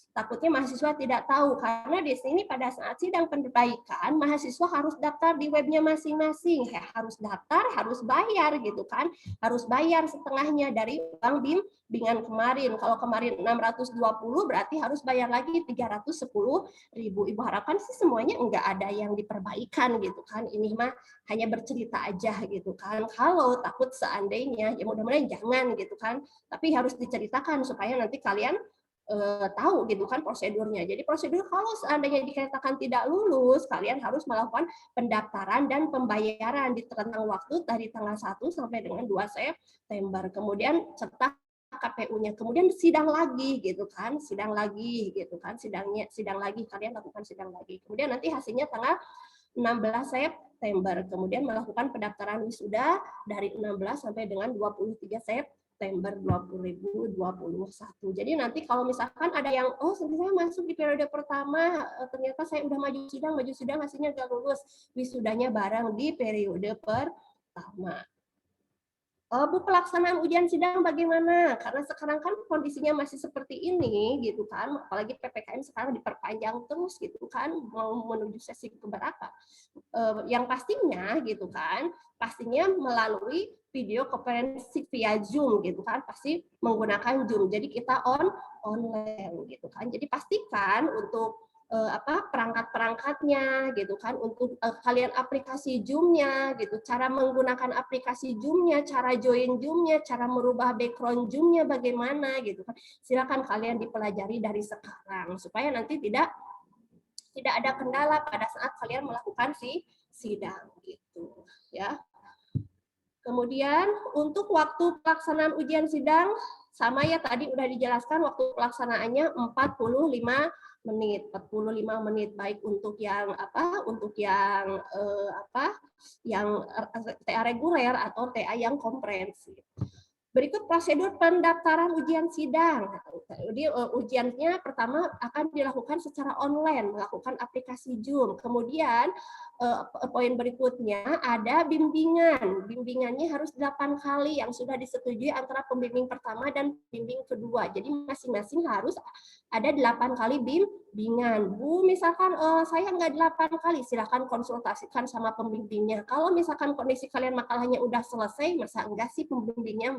Takutnya mahasiswa tidak tahu, karena di sini pada saat sidang perbaikan, mahasiswa harus daftar di webnya masing-masing. Harus daftar, harus bayar gitu kan. Harus bayar setengahnya dari uang bimbingan kemarin. Kalau kemarin 620, berarti harus bayar lagi 310.000. Ibu harapkan sih semuanya enggak ada yang diperbaikan gitu kan. Ini mah hanya bercerita aja gitu kan. Kalau takut seandainya, ya mudah-mudahan jangan gitu kan. Tapi harus diceritakan supaya nanti kalian tahu gitu kan prosedurnya. Jadi prosedur kalau seandainya dikatakan tidak lulus, kalian harus melakukan pendaftaran dan pembayaran di rentang waktu dari tanggal 1 sampai dengan 2 September. Kemudian cetak KPU-nya, kemudian sidang lagi gitu kan, sidang lagi gitu kan, sidang lagi, kalian lakukan sidang lagi. Kemudian nanti hasilnya tanggal 16 September. Kemudian melakukan pendaftaran wisuda dari 16 sampai dengan 23 September 2021. Jadi nanti kalau misalkan ada yang saya masuk di periode pertama, ternyata saya udah maju sidang hasilnya nggak lulus, wisudanya bareng di periode pertama. Bu, pelaksanaan ujian sidang bagaimana? Karena sekarang kan kondisinya masih seperti ini gitu kan, apalagi PPKM sekarang diperpanjang terus gitu kan, mau menuju sesi keberapa. Yang pastinya gitu kan, pastinya melalui video konferensi via Zoom gitu kan, pasti menggunakan Zoom. Jadi kita online gitu kan. Jadi pastikan untuk perangkat-perangkatnya gitu kan, untuk kalian aplikasi Zoom-nya gitu, cara menggunakan aplikasi Zoom-nya, cara join Zoom-nya, cara merubah background Zoom-nya bagaimana gitu kan. Silakan kalian dipelajari dari sekarang supaya nanti tidak ada kendala pada saat kalian melakukan sidang gitu ya. Kemudian untuk waktu pelaksanaan ujian sidang sama ya, tadi udah dijelaskan waktu pelaksanaannya 45 menit baik untuk yang yang TA reguler atau TA yang komprehensif. Berikut prosedur pendaftaran ujian sidang. Jadi ujiannya pertama akan dilakukan secara online, melakukan aplikasi Zoom. Kemudian poin berikutnya ada bimbingan. Bimbingannya harus 8 kali yang sudah disetujui antara pembimbing pertama dan pembimbing kedua. Jadi masing-masing harus ada 8 kali bimbingan. Bu, misalkan saya nggak 8 kali, silakan konsultasikan sama pembimbingnya. Kalau misalkan kondisi kalian makalahnya udah selesai, masa enggak sih pembimbingnya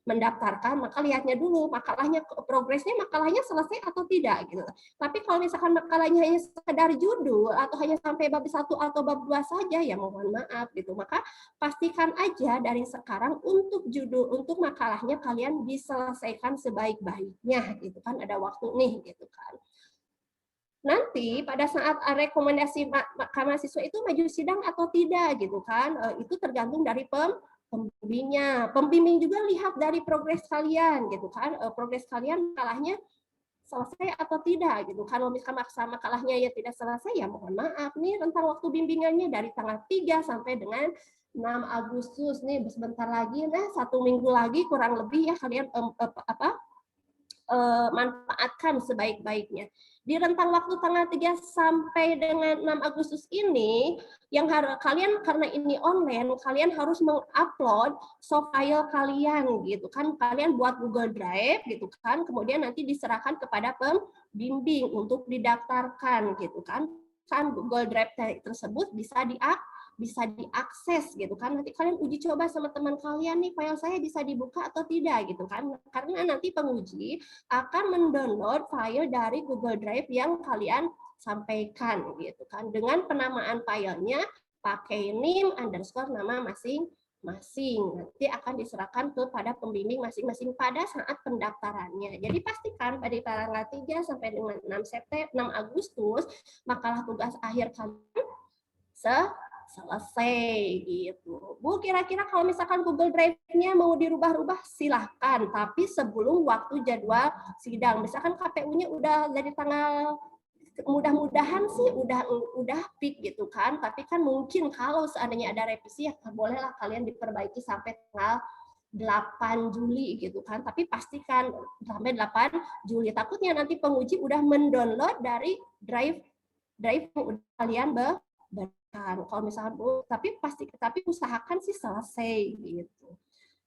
mendaftarkan, maka lihatnya dulu makalahnya, progresnya makalahnya selesai atau tidak gitu. Tapi kalau misalkan makalahnya hanya sekedar judul atau hanya sampai bab 1 atau bab 2 saja, ya mohon maaf gitu. Maka pastikan aja dari sekarang untuk judul, untuk makalahnya kalian diselesaikan sebaik-baiknya gitu kan, ada waktu nih gitu kan. Nanti pada saat rekomendasi mahasiswa itu maju sidang atau tidak gitu kan, itu tergantung dari pembimbingnya. Pembimbing juga lihat dari progres kalian gitu kan, progres kalian makalahnya selesai atau tidak gitu. Kalau misalkan makalahnya ya tidak selesai, ya mohon maaf nih rentang waktu bimbingannya dari tanggal 3 sampai dengan 6 Agustus nih, sebentar lagi, nah 1 minggu lagi kurang lebih ya kalian manfaatkan sebaik-baiknya. Di rentang waktu tanggal 3 sampai dengan 6 Agustus ini, yang kalian karena ini online, kalian harus mengupload soft file kalian gitu kan. Kalian buat Google Drive gitu kan, kemudian nanti diserahkan kepada pembimbing untuk didaftarkan gitu kan. Kan Google Drive tersebut bisa diakses gitu kan. Nanti kalian uji coba sama teman kalian nih, file saya bisa dibuka atau tidak gitu kan. Karena nanti penguji akan mendownload file dari Google Drive yang kalian sampaikan gitu kan. Dengan penamaan filenya pakai NIM _ nama masing-masing. Nanti akan diserahkan kepada pembimbing masing-masing pada saat pendaftarannya. Jadi pastikan pada tanggal 3 sampai dengan 6 Agustus makalah tugas akhir kalian selesai gitu. Bu, kira-kira kalau misalkan Google Drive-nya mau dirubah-rubah silahkan, tapi sebelum waktu jadwal sidang. Misalkan KPU-nya udah dari tanggal, mudah-mudahan sih udah peak gitu kan, tapi kan mungkin kalau seandainya ada revisi ya bolehlah kalian diperbaiki sampai tanggal 8 Juli gitu kan, tapi pastikan sampai 8 Juli. Takutnya nanti penguji udah mendownload dari drive yang udah kalian kalau misalnya tapi usahakan sih selesai gitu.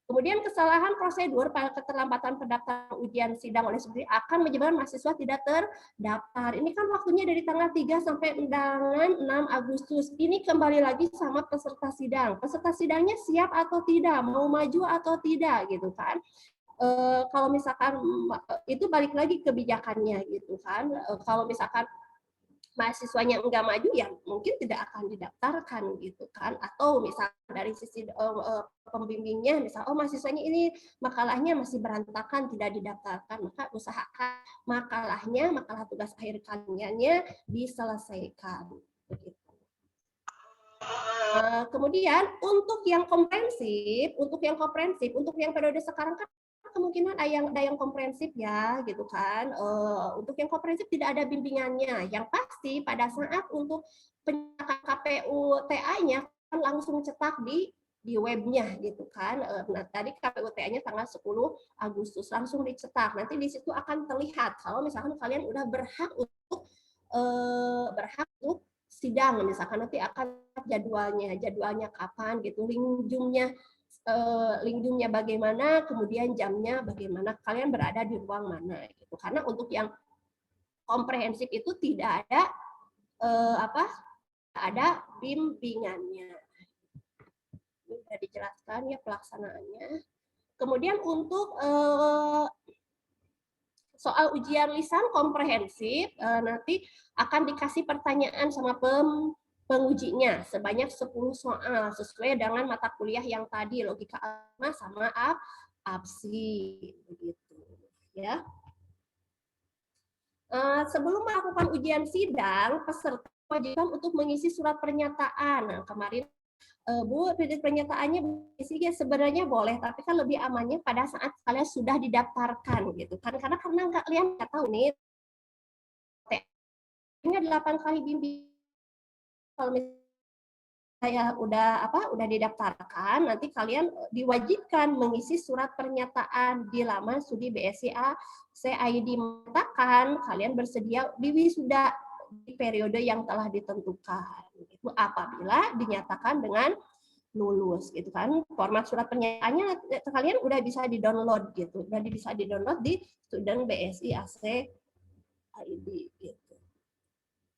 Kemudian kesalahan prosedur pada keterlambatan pendaftaran ujian sidang oleh subsidi akan menyebabkan mahasiswa tidak terdaftar. Ini kan waktunya dari tanggal 3 sampai dengan 6 Agustus. Ini kembali lagi sama peserta sidang. Peserta sidangnya siap atau tidak, mau maju atau tidak gitu kan. Kalau misalkan itu balik lagi kebijakannya gitu kan. Kalau misalkan mahasiswanya enggak maju ya mungkin tidak akan didaftarkan gitu kan, atau misalnya dari sisi pembimbingnya misal mahasiswanya ini makalahnya masih berantakan tidak didaftarkan, maka usahakan makalah tugas akhir kaliannya diselesaikan begitu. Kemudian untuk yang komprehensif, untuk yang periode sekarang kan kemungkinan ada yang komprehensif ya gitu kan. Untuk yang komprehensif tidak ada bimbingannya. Yang pasti pada saat untuk penyetapan KPU TA-nya kan langsung cetak di webnya gitu kan. Nah, tadi KPU TA-nya tanggal 10 Agustus langsung dicetak. Nanti di situ akan terlihat kalau misalkan kalian udah berhak untuk sidang, misalkan nanti akan jadwalnya kapan gitu, link Zoom-nya bagaimana, kemudian jamnya bagaimana, kalian berada di ruang mana gitu. Karena untuk yang komprehensif itu tidak ada bimbingannya. Ini sudah dijelaskan ya pelaksanaannya. Kemudian untuk soal ujian lisan komprehensif nanti akan dikasih pertanyaan sama pengujinya sebanyak 10 soal sesuai dengan mata kuliah yang tadi, logika alma sama absi begitu ya. Sebelum melakukan ujian sidang, peserta diwajibkan untuk mengisi surat pernyataan. Nah, kemarin Bu, pernyataannya isinya sebenarnya boleh, tapi kan lebih amannya pada saat kalian sudah didaftarkan gitu kan, karena kalian nggak tahu nih ini 8 kali bimbing. Kalau misalnya saya udah didaftarkan, nanti kalian diwajibkan mengisi surat pernyataan di laman studi BSCA CID mengatakan kalian bersedia diwisuda di periode yang telah ditentukan. Itu apabila dinyatakan dengan lulus gitu kan. Format surat pernyataannya kalian udah bisa di-download gitu. Udah bisa di-download di Student BSI AC ID gitu.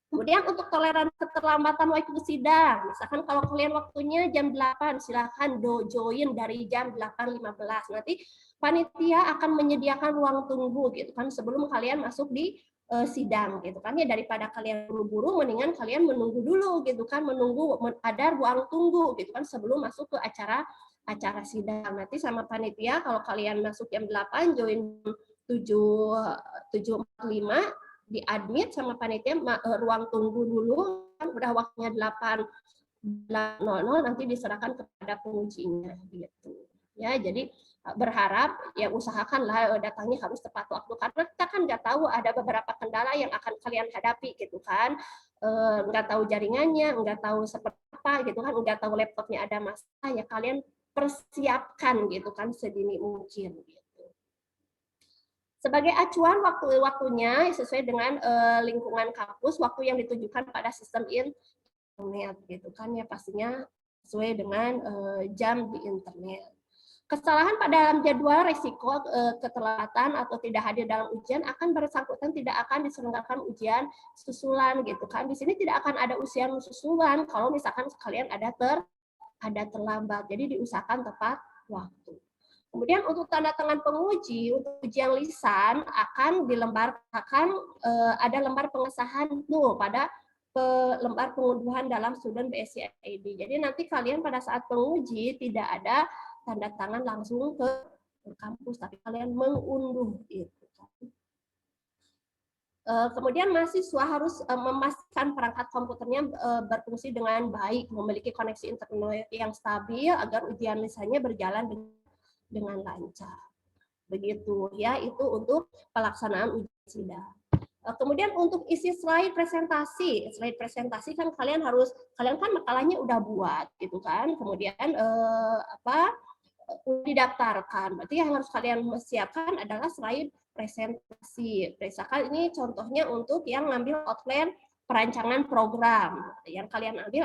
Kemudian untuk toleransi keterlambatan waktu sidang, misalkan kalau kalian waktunya jam 8, silahkan join dari jam 8.15. Nanti panitia akan menyediakan ruang tunggu gitu kan sebelum kalian masuk di sidang gitu kan ya, daripada kalian buru-buru mendingan kalian menunggu dulu gitu kan, menunggu ada ruang tunggu gitu kan sebelum masuk ke acara sidang. Nanti sama panitia kalau kalian masuk jam 8 join 7.45 di admit sama panitia ruang tunggu dulu kan udah waktunya 8.00 nanti diserahkan kepada pengujinya gitu ya. Jadi berharap ya usahakanlah datangnya harus tepat waktu, karena kita kan nggak tahu ada beberapa kendala yang akan kalian hadapi gitu kan, nggak tahu jaringannya, nggak tahu seperti apa gitu kan, nggak tahu laptopnya ada masalah, ya kalian persiapkan gitu kan sedini mungkin gitu. Sebagai acuan waktunya sesuai dengan lingkungan kampus, waktu yang ditujukan pada sistem internet gitu kan, ya pastinya sesuai dengan jam di internet. Kesalahan pada dalam jadwal, risiko keterlambatan atau tidak hadir dalam ujian akan bersangkutan tidak akan diselenggarakan ujian susulan gitu kan. Di sini tidak akan ada ujian susulan kalau misalkan kalian ada terlambat. Jadi diusahakan tepat waktu. Kemudian untuk tanda tangan penguji untuk ujian lisan akan ada lembar pengesahan pada lembar pengunduhan dalam student BSC ID. Jadi nanti kalian pada saat penguji tidak ada tanda tangan langsung ke kampus, tapi kalian mengunduh itu. Kemudian mahasiswa harus memastikan perangkat komputernya berfungsi dengan baik, memiliki koneksi internet yang stabil agar ujian lisannya berjalan dengan lancar. Begitu ya, itu untuk pelaksanaan ujian sidang. Kemudian untuk isi slide presentasi kan kalian kan makalahnya udah buat gitu kan, kemudian didaftarkan. Berarti yang harus kalian siapkan adalah slide presentasi. Misalkan ini contohnya untuk yang ngambil outline perancangan program. Yang kalian ambil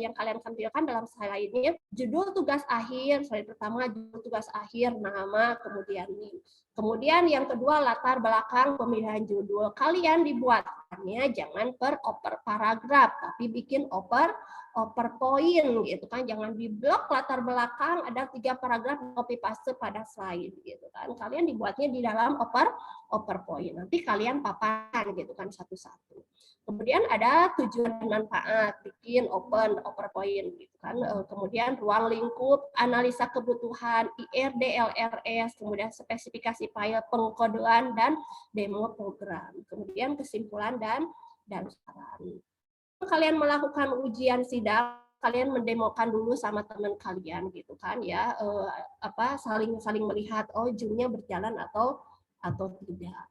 yang kalian tampilkan dalam slide ini judul tugas akhir, slide pertama judul tugas akhir, nama, kemudian link. Kemudian yang kedua latar belakang pemilihan judul. Kalian dibuatkannya jangan per paragraf, tapi bikin per point gitu kan. Jangan di blok latar belakang ada 3 paragraf copy paste pada slide gitu kan. Kalian dibuatnya di dalam point. Nanti kalian paparkan gitu kan satu-satu. Kemudian ada tujuan dan manfaat, bikin point gitu kan. Kemudian ruang lingkup, analisa kebutuhan, IRD, LRS, kemudian spesifikasi file, pengkodean dan demo program. Kemudian kesimpulan dan saran. Kalian melakukan ujian sidang, kalian mendemokan dulu sama teman kalian gitu kan ya, saling melihat Zoom-nya berjalan atau tidak.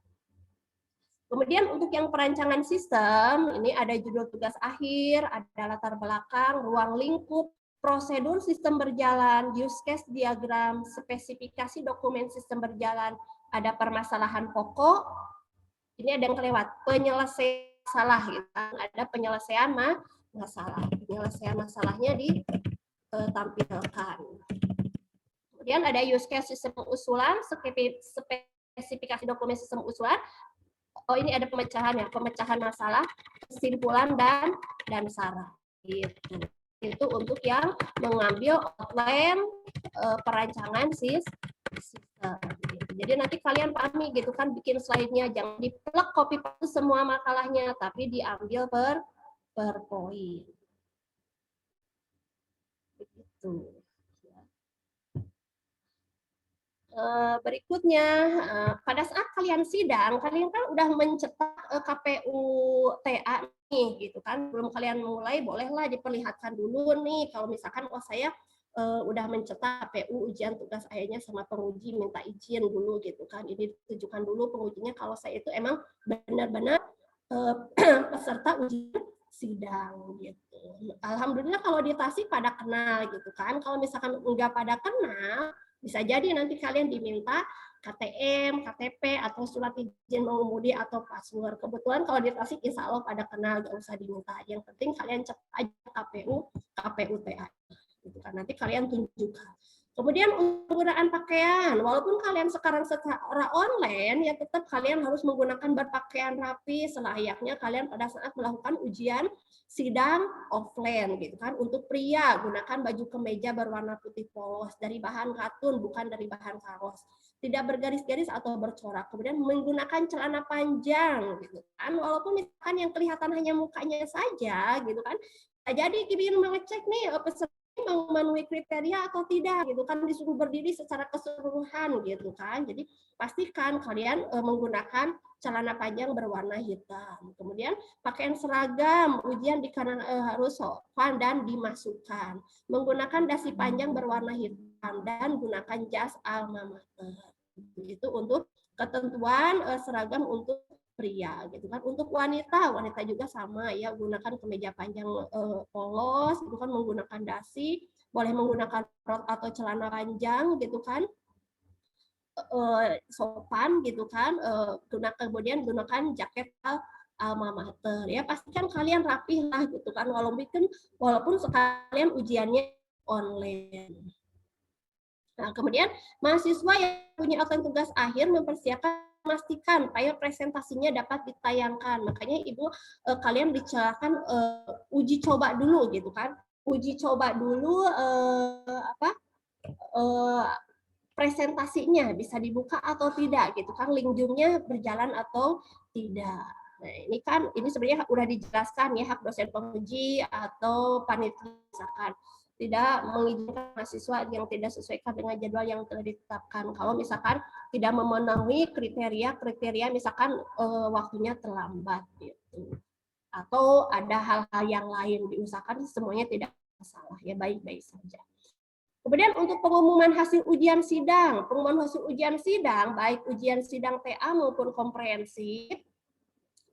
Kemudian untuk yang perancangan sistem, ini ada judul tugas akhir, ada latar belakang, ruang lingkup, prosedur sistem berjalan, use case diagram, spesifikasi dokumen sistem berjalan, ada permasalahan pokok, ini ada yang kelewat, penyelesaian masalah, gitu. Ada penyelesaian masalah. Penyelesaian masalahnya ditampilkan. Kemudian ada use case sistem usulan, spesifikasi dokumen sistem usulan. Ini ada pemecahannya, pemecahan masalah, kesimpulan dan saran. Gitu. Itu untuk yang mengambil outline perancangan sistem. Jadi nanti kalian pahami gitu kan, bikin slide-nya jangan diplek copy paste semua makalahnya, tapi diambil per poin. Begitu. Berikutnya, pada saat kalian sidang, kalian kan udah mencetak KPU TA nih, gitu kan. Belum kalian mulai, bolehlah diperlihatkan dulu nih. Kalau misalkan saya udah mencetak KPU ujian tugas akhirnya sama penguji minta izin dulu gitu kan. Ini ditujukan dulu pengujinya kalau saya itu emang benar-benar peserta ujian sidang gitu. Alhamdulillah kalau di Tasik pada kenal gitu kan. Kalau misalkan enggak pada kenal, bisa jadi nanti kalian diminta KTM, KTP, atau surat izin mengemudi atau password. Kebetulan kalau di Tasik insya Allah pada kenal, nggak usah diminta. Yang penting kalian cek aja KPU TA. Gitu kan. Nanti kalian tunjukkan. Kemudian penggunaan pakaian, walaupun kalian sekarang secara online, ya tetap kalian harus menggunakan berpakaian rapi selayaknya kalian pada saat melakukan ujian sidang offline gitu kan. Untuk pria gunakan baju kemeja berwarna putih polos dari bahan katun, bukan dari bahan kaos. Tidak bergaris-garis atau bercorak. Kemudian menggunakan celana panjang gitu kan. Walaupun misalkan yang kelihatan hanya mukanya saja gitu kan. Jadi ingin mengecek nih peserta memenuhi kriteria atau tidak gitu kan, disuruh berdiri secara keseluruhan gitu kan. Jadi pastikan kalian menggunakan celana panjang berwarna hitam. Kemudian pakaian seragam ujian dikarenakan harus sopan dan dimasukkan. Menggunakan dasi panjang berwarna hitam dan gunakan jas alma mater. Itu untuk ketentuan seragam untuk pria gitu kan. Untuk wanita juga sama ya, gunakan kemeja panjang polos itu kan, menggunakan dasi, boleh menggunakan rok atau celana panjang gitu kan, sopan gitu kan, kemudian gunakan jaket alma mater ya, pastikan kalian rapih lah gitu kan, walaupun sekalian ujiannya online. Nah, kemudian mahasiswa yang punya outline tugas akhir memastikan file presentasinya dapat ditayangkan. Makanya Ibu kalian dicerahkan uji coba dulu gitu kan. Uji coba dulu presentasinya bisa dibuka atau tidak gitu kan, link Zoom-nya berjalan atau tidak. Nah, ini sebenarnya udah dijelaskan ya, hak dosen penguji atau panitia misalkan tidak mengizinkan mahasiswa yang tidak sesuaikan dengan jadwal yang telah ditetapkan. Kalau misalkan tidak memenuhi kriteria misalkan waktunya terlambat gitu. Atau ada hal-hal yang lain, diusahakan semuanya tidak masalah ya, baik-baik saja. Kemudian untuk pengumuman hasil ujian sidang, baik ujian sidang TA maupun komprehensif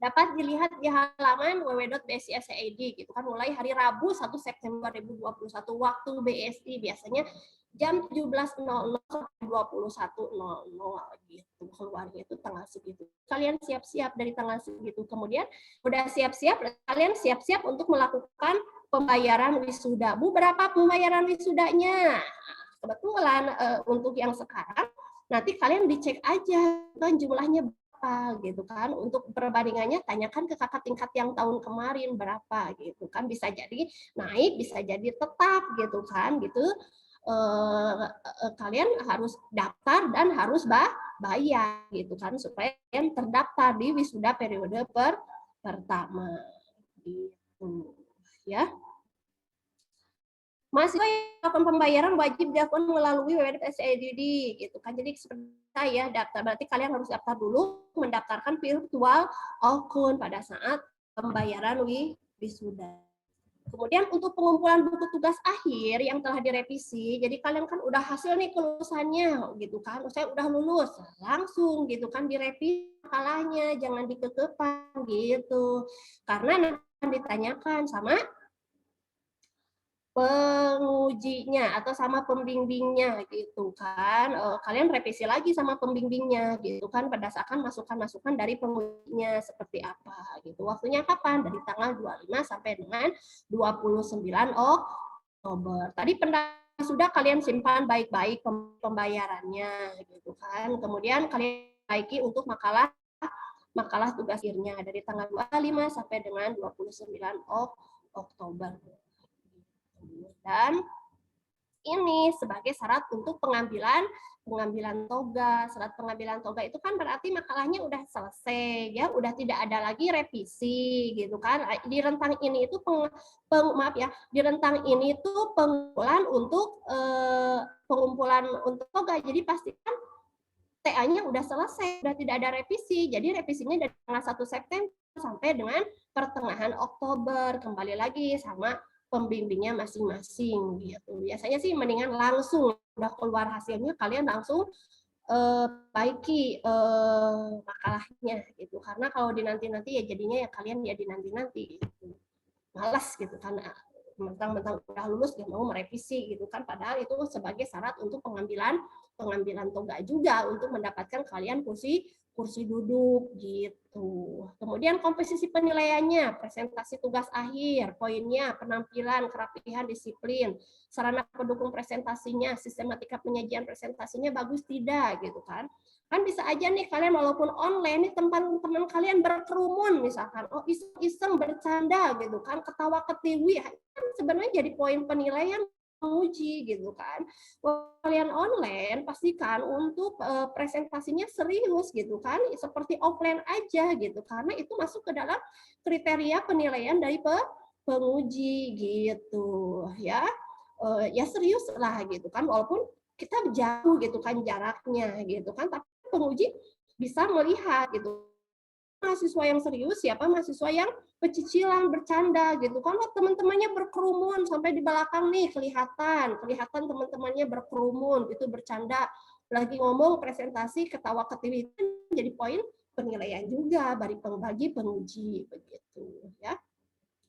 dapat dilihat di halaman www.bsi.id gitu kan, mulai hari Rabu 1 September 2021 waktu BSI biasanya jam 17.00 sampai 21.00 gitu, keluarnya itu tanggal segitu. Kalian siap-siap dari tanggal segitu. Kemudian udah siap-siap, kalian siap-siap untuk melakukan pembayaran wisuda. Bu, berapa pembayaran wisudanya? Kebetulan untuk yang sekarang nanti kalian dicek aja kan jumlahnya gitu kan. Untuk perbandingannya tanyakan ke kakak tingkat yang tahun kemarin berapa gitu kan, bisa jadi naik bisa jadi tetap gitu kan gitu. Kalian harus daftar dan harus bayar gitu kan, supaya kalian terdaftar di wisuda periode pertama gitu ya. Mahasiswa yang melakukan pembayaran wajib dilakukan melalui www.bsi.id gitu kan. Jadi seperti saya daftar, berarti kalian harus daftar dulu, mendaftarkan virtual account pada saat pembayaran wisuda. Kemudian untuk pengumpulan buku tugas akhir yang telah direvisi, jadi kalian kan udah hasil nih kelulusannya gitu kan, saya udah lulus, langsung gitu kan direvisi makalahnya, jangan dikekepan gitu. Karena nanti ditanyakan sama pengujinya atau sama pembimbingnya gitu kan, kalian revisi lagi sama pembimbingnya gitu kan, berdasarkan masukan-masukan dari pengujinya seperti apa gitu. Waktunya kapan? Dari tanggal 25 sampai dengan 29 Oktober. Tadi pendapat sudah kalian simpan baik-baik pembayarannya gitu kan. Kemudian kalian baiki untuk makalah tugas akhirnya dari tanggal 25 sampai dengan 29 Oktober. Dan ini sebagai syarat untuk pengambilan toga. Syarat pengambilan toga itu kan berarti makalahnya udah selesai ya, udah tidak ada lagi revisi gitu kan. Di rentang ini itu di rentang ini itu pengumpulan untuk toga. Jadi pastikan TA-nya udah selesai, udah tidak ada revisi. Jadi revisinya dari tanggal 1 September sampai dengan pertengahan Oktober. Kembali lagi sama pembimbingnya masing-masing gitu. Biasanya sih mendingan langsung udah keluar hasilnya kalian langsung baiki makalahnya gitu. Karena kalau dinanti-nanti ya jadinya ya kalian ya dinanti-nanti gitu. Malas gitu kan, mentang-mentang udah lulus dia mau merevisi gitu kan, padahal itu sebagai syarat untuk pengambilan toga juga untuk mendapatkan kalian kursi duduk gitu. Kemudian komposisi penilaiannya, presentasi tugas akhir, poinnya, penampilan, kerapihan, disiplin, sarana pendukung presentasinya, sistematika penyajian presentasinya bagus tidak gitu kan. Kan bisa aja nih kalian walaupun online nih teman-teman kalian berkerumun misalkan, oh iseng bercanda gitu kan, ketawa ketiwi, kan sebenarnya jadi poin penilaian menguji gitu kan. Kalian online pastikan untuk presentasinya serius gitu kan, seperti offline aja gitu, karena itu masuk ke dalam kriteria penilaian dari penguji gitu ya. Ya serius lah gitu kan, walaupun kita jauh gitu kan jaraknya gitu kan, tapi penguji bisa melihat gitu mahasiswa yang serius, siapa mahasiswa yang pecicilan, bercanda gitu kan. Teman-temannya berkerumun sampai di belakang nih kelihatan teman-temannya berkerumun itu bercanda, lagi ngomong presentasi ketawa-ketiwi, jadi poin penilaian juga bagi penguji begitu ya.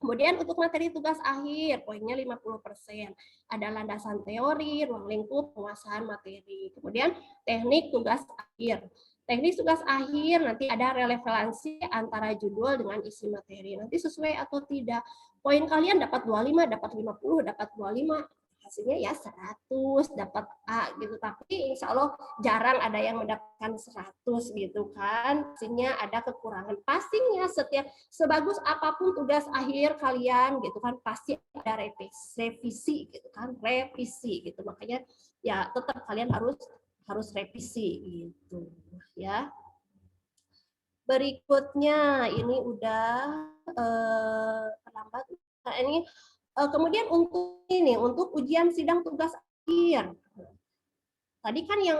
Kemudian untuk materi tugas akhir, poinnya 50%. Ada landasan teori, ruang lingkup, penguasaan materi. Kemudian teknik tugas akhir. Teknik tugas akhir nanti ada relevansi antara judul dengan isi materi. Nanti sesuai atau tidak. Poin kalian dapat 25, dapat 50, dapat 25. Hasilnya ya 100, dapat A gitu. Tapi insya Allah jarang ada yang mendapatkan 100 gitu kan. Pastinya ada kekurangan. Pastinya setiap sebagus apapun tugas akhir kalian gitu kan pasti ada revisi gitu kan, revisi gitu. Makanya ya tetap kalian harus revisi gitu ya. Berikutnya ini udah terlambat. Nah, ini kemudian untuk ujian sidang tugas akhir. Tadi kan yang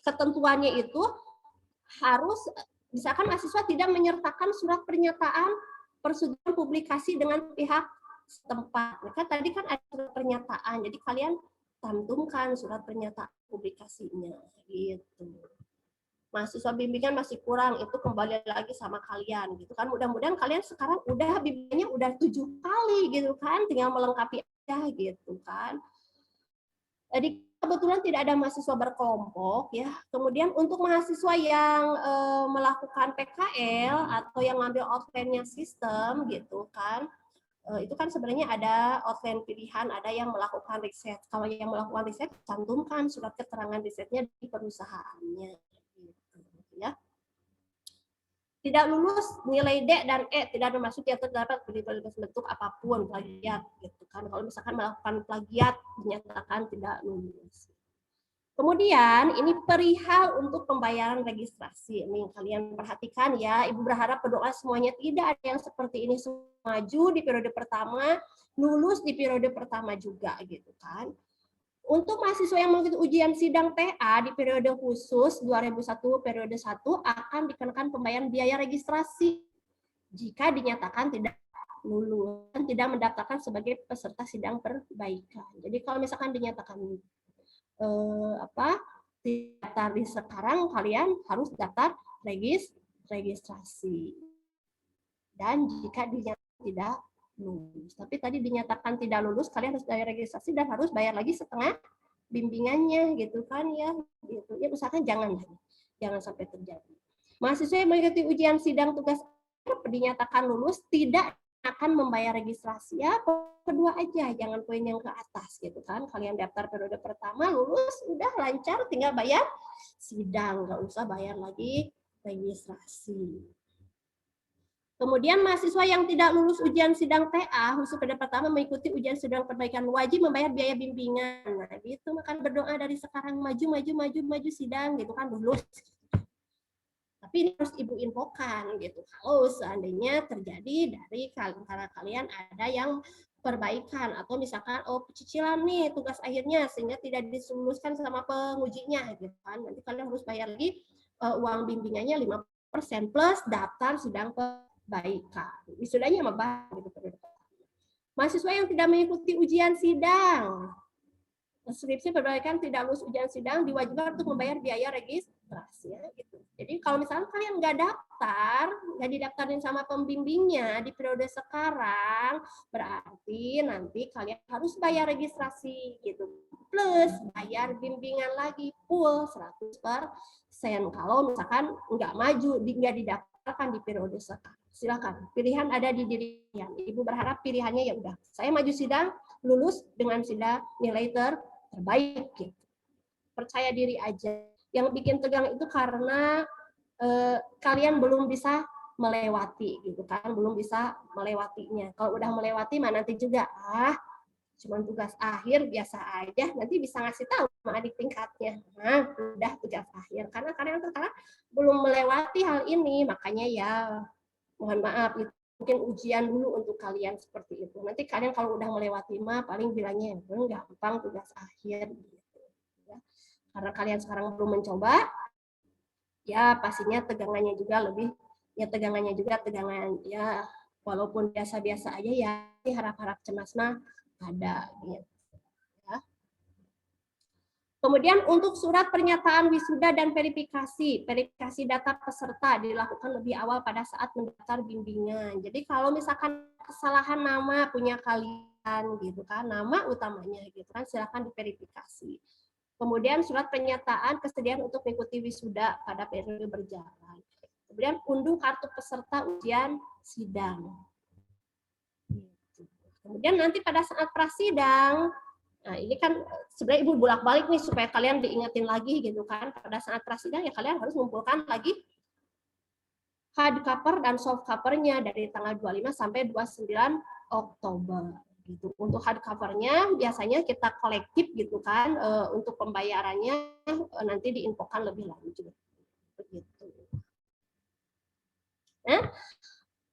ketentuannya itu harus misalkan mahasiswa tidak menyertakan surat pernyataan persetujuan publikasi dengan pihak setempat. Maka tadi kan ada surat pernyataan, jadi kalian cantumkan surat pernyataan publikasinya gitu. Mahasiswa bimbingan masih kurang, itu kembali lagi sama kalian gitu kan. Mudah-mudahan kalian sekarang udah bimbingannya udah 7 kali gitu kan, tinggal melengkapi aja gitu kan. Jadi kebetulan tidak ada mahasiswa berkelompok ya. Kemudian untuk mahasiswa yang melakukan PKL atau yang ngambil outline-nya sistem gitu kan, itu kan sebenarnya ada outline pilihan, ada yang melakukan riset. Kalau yang melakukan riset, cantumkan surat keterangan risetnya di perusahaannya. Ya. Tidak lulus nilai D dan E tidak memasuki atau terdapat bentuk apapun plagiat gitu kan. Kalau misalkan melakukan plagiat dinyatakan tidak lulus. Kemudian ini perihal untuk pembayaran registrasi. Ini kalian perhatikan ya, Ibu berharap berdoa semuanya tidak ada yang seperti ini, maju di periode pertama, lulus di periode pertama juga gitu kan. Untuk mahasiswa yang mengikuti ujian sidang TA di periode khusus 2001 periode 1 akan dikenakan pembayaran biaya registrasi jika dinyatakan tidak lulus dan tidak mendaftarkan sebagai peserta sidang perbaikan. Jadi kalau misalkan dinyatakan daftar di sekarang, kalian harus daftar registrasi. Dan jika dinyatakan tidak lulus. Tapi tadi dinyatakan tidak lulus, kalian harus bayar registrasi dan harus bayar lagi setengah bimbingannya gitu kan ya. Gitu. Ya usahakan jangan sampai terjadi. Mahasiswa yang mengikuti ujian sidang tugas dinyatakan lulus tidak akan membayar registrasi ya. Kedua aja, jangan poin yang ke atas gitu kan. Kalian daftar periode pertama lulus, udah lancar, tinggal bayar sidang, nggak usah bayar lagi registrasi. Kemudian mahasiswa yang tidak lulus ujian sidang TA khusus pada pertama mengikuti ujian sidang perbaikan wajib membayar biaya bimbingan. Nah, gitu makan berdoa dari sekarang maju sidang gitu kan lulus. Tapi ini harus Ibu infokan gitu. Kalau seandainya terjadi dari antara kalian ada yang perbaikan atau misalkan pecicilan nih tugas akhirnya sehingga tidak diluluskan sama pengujinya gitu kan. Nanti kalian harus bayar lagi uang bimbingannya 5% plus daftar sidang perbaikan. Wisudanya sama gitu. Mahasiswa yang tidak mengikuti ujian sidang skripsi perbaikan tidak lulus ujian sidang diwajibkan untuk membayar biaya registrasi ya, gitu. Jadi kalau misalnya kalian nggak daftar, nggak didaftarin sama pembimbingnya di periode sekarang, berarti nanti kalian harus bayar registrasi gitu. Plus bayar bimbingan lagi full 100%. Kalau misalkan nggak maju, nggak didaftarkan di periode sekarang. Silakan, pilihan ada di diri kalian. Ibu berharap pilihannya ya udah, saya maju sidang, lulus dengan sidang nilai terbaik gitu. Percaya diri aja. Yang bikin tegang itu karena kalian belum bisa melewati gitu kan, belum bisa melewatinya. Kalau udah melewati mah nanti juga cuman tugas akhir biasa aja, nanti bisa ngasih tahu sama adik tingkatnya. Nah, udah tugas akhir karena kalian sekarang belum melewati hal ini, makanya ya mohon maaf itu mungkin ujian dulu untuk kalian seperti itu. Nanti kalian kalau udah melewati mah paling bilangnya gampang tugas akhir gitu ya. Karena kalian sekarang belum mencoba, ya pastinya tegangannya juga lebih, ya tegangannya juga tegangan ya walaupun biasa-biasa aja ya harap-harap cemas mah ada gitu. Ya. Kemudian untuk surat pernyataan wisuda dan verifikasi data peserta dilakukan lebih awal pada saat mendaftar bimbingan. Jadi kalau misalkan kesalahan nama punya kalian gitu kan, nama utamanya gitu kan, silakan diverifikasi. Kemudian surat pernyataan kesediaan untuk mengikuti wisuda pada periode berjalan. Kemudian unduh kartu peserta ujian sidang. Kemudian nanti pada saat prasidang, nah ini kan sebenarnya Ibu bolak-balik nih supaya kalian diingetin lagi gitu kan, pada saat prasidang ya kalian harus mengumpulkan lagi hard cover dan soft covernya dari tanggal 25 sampai 29 Oktober. Gitu. Untuk hard covernya biasanya kita kolektif gitu kan, untuk pembayarannya nanti diinfokan lebih lanjut. Begitu. Nah,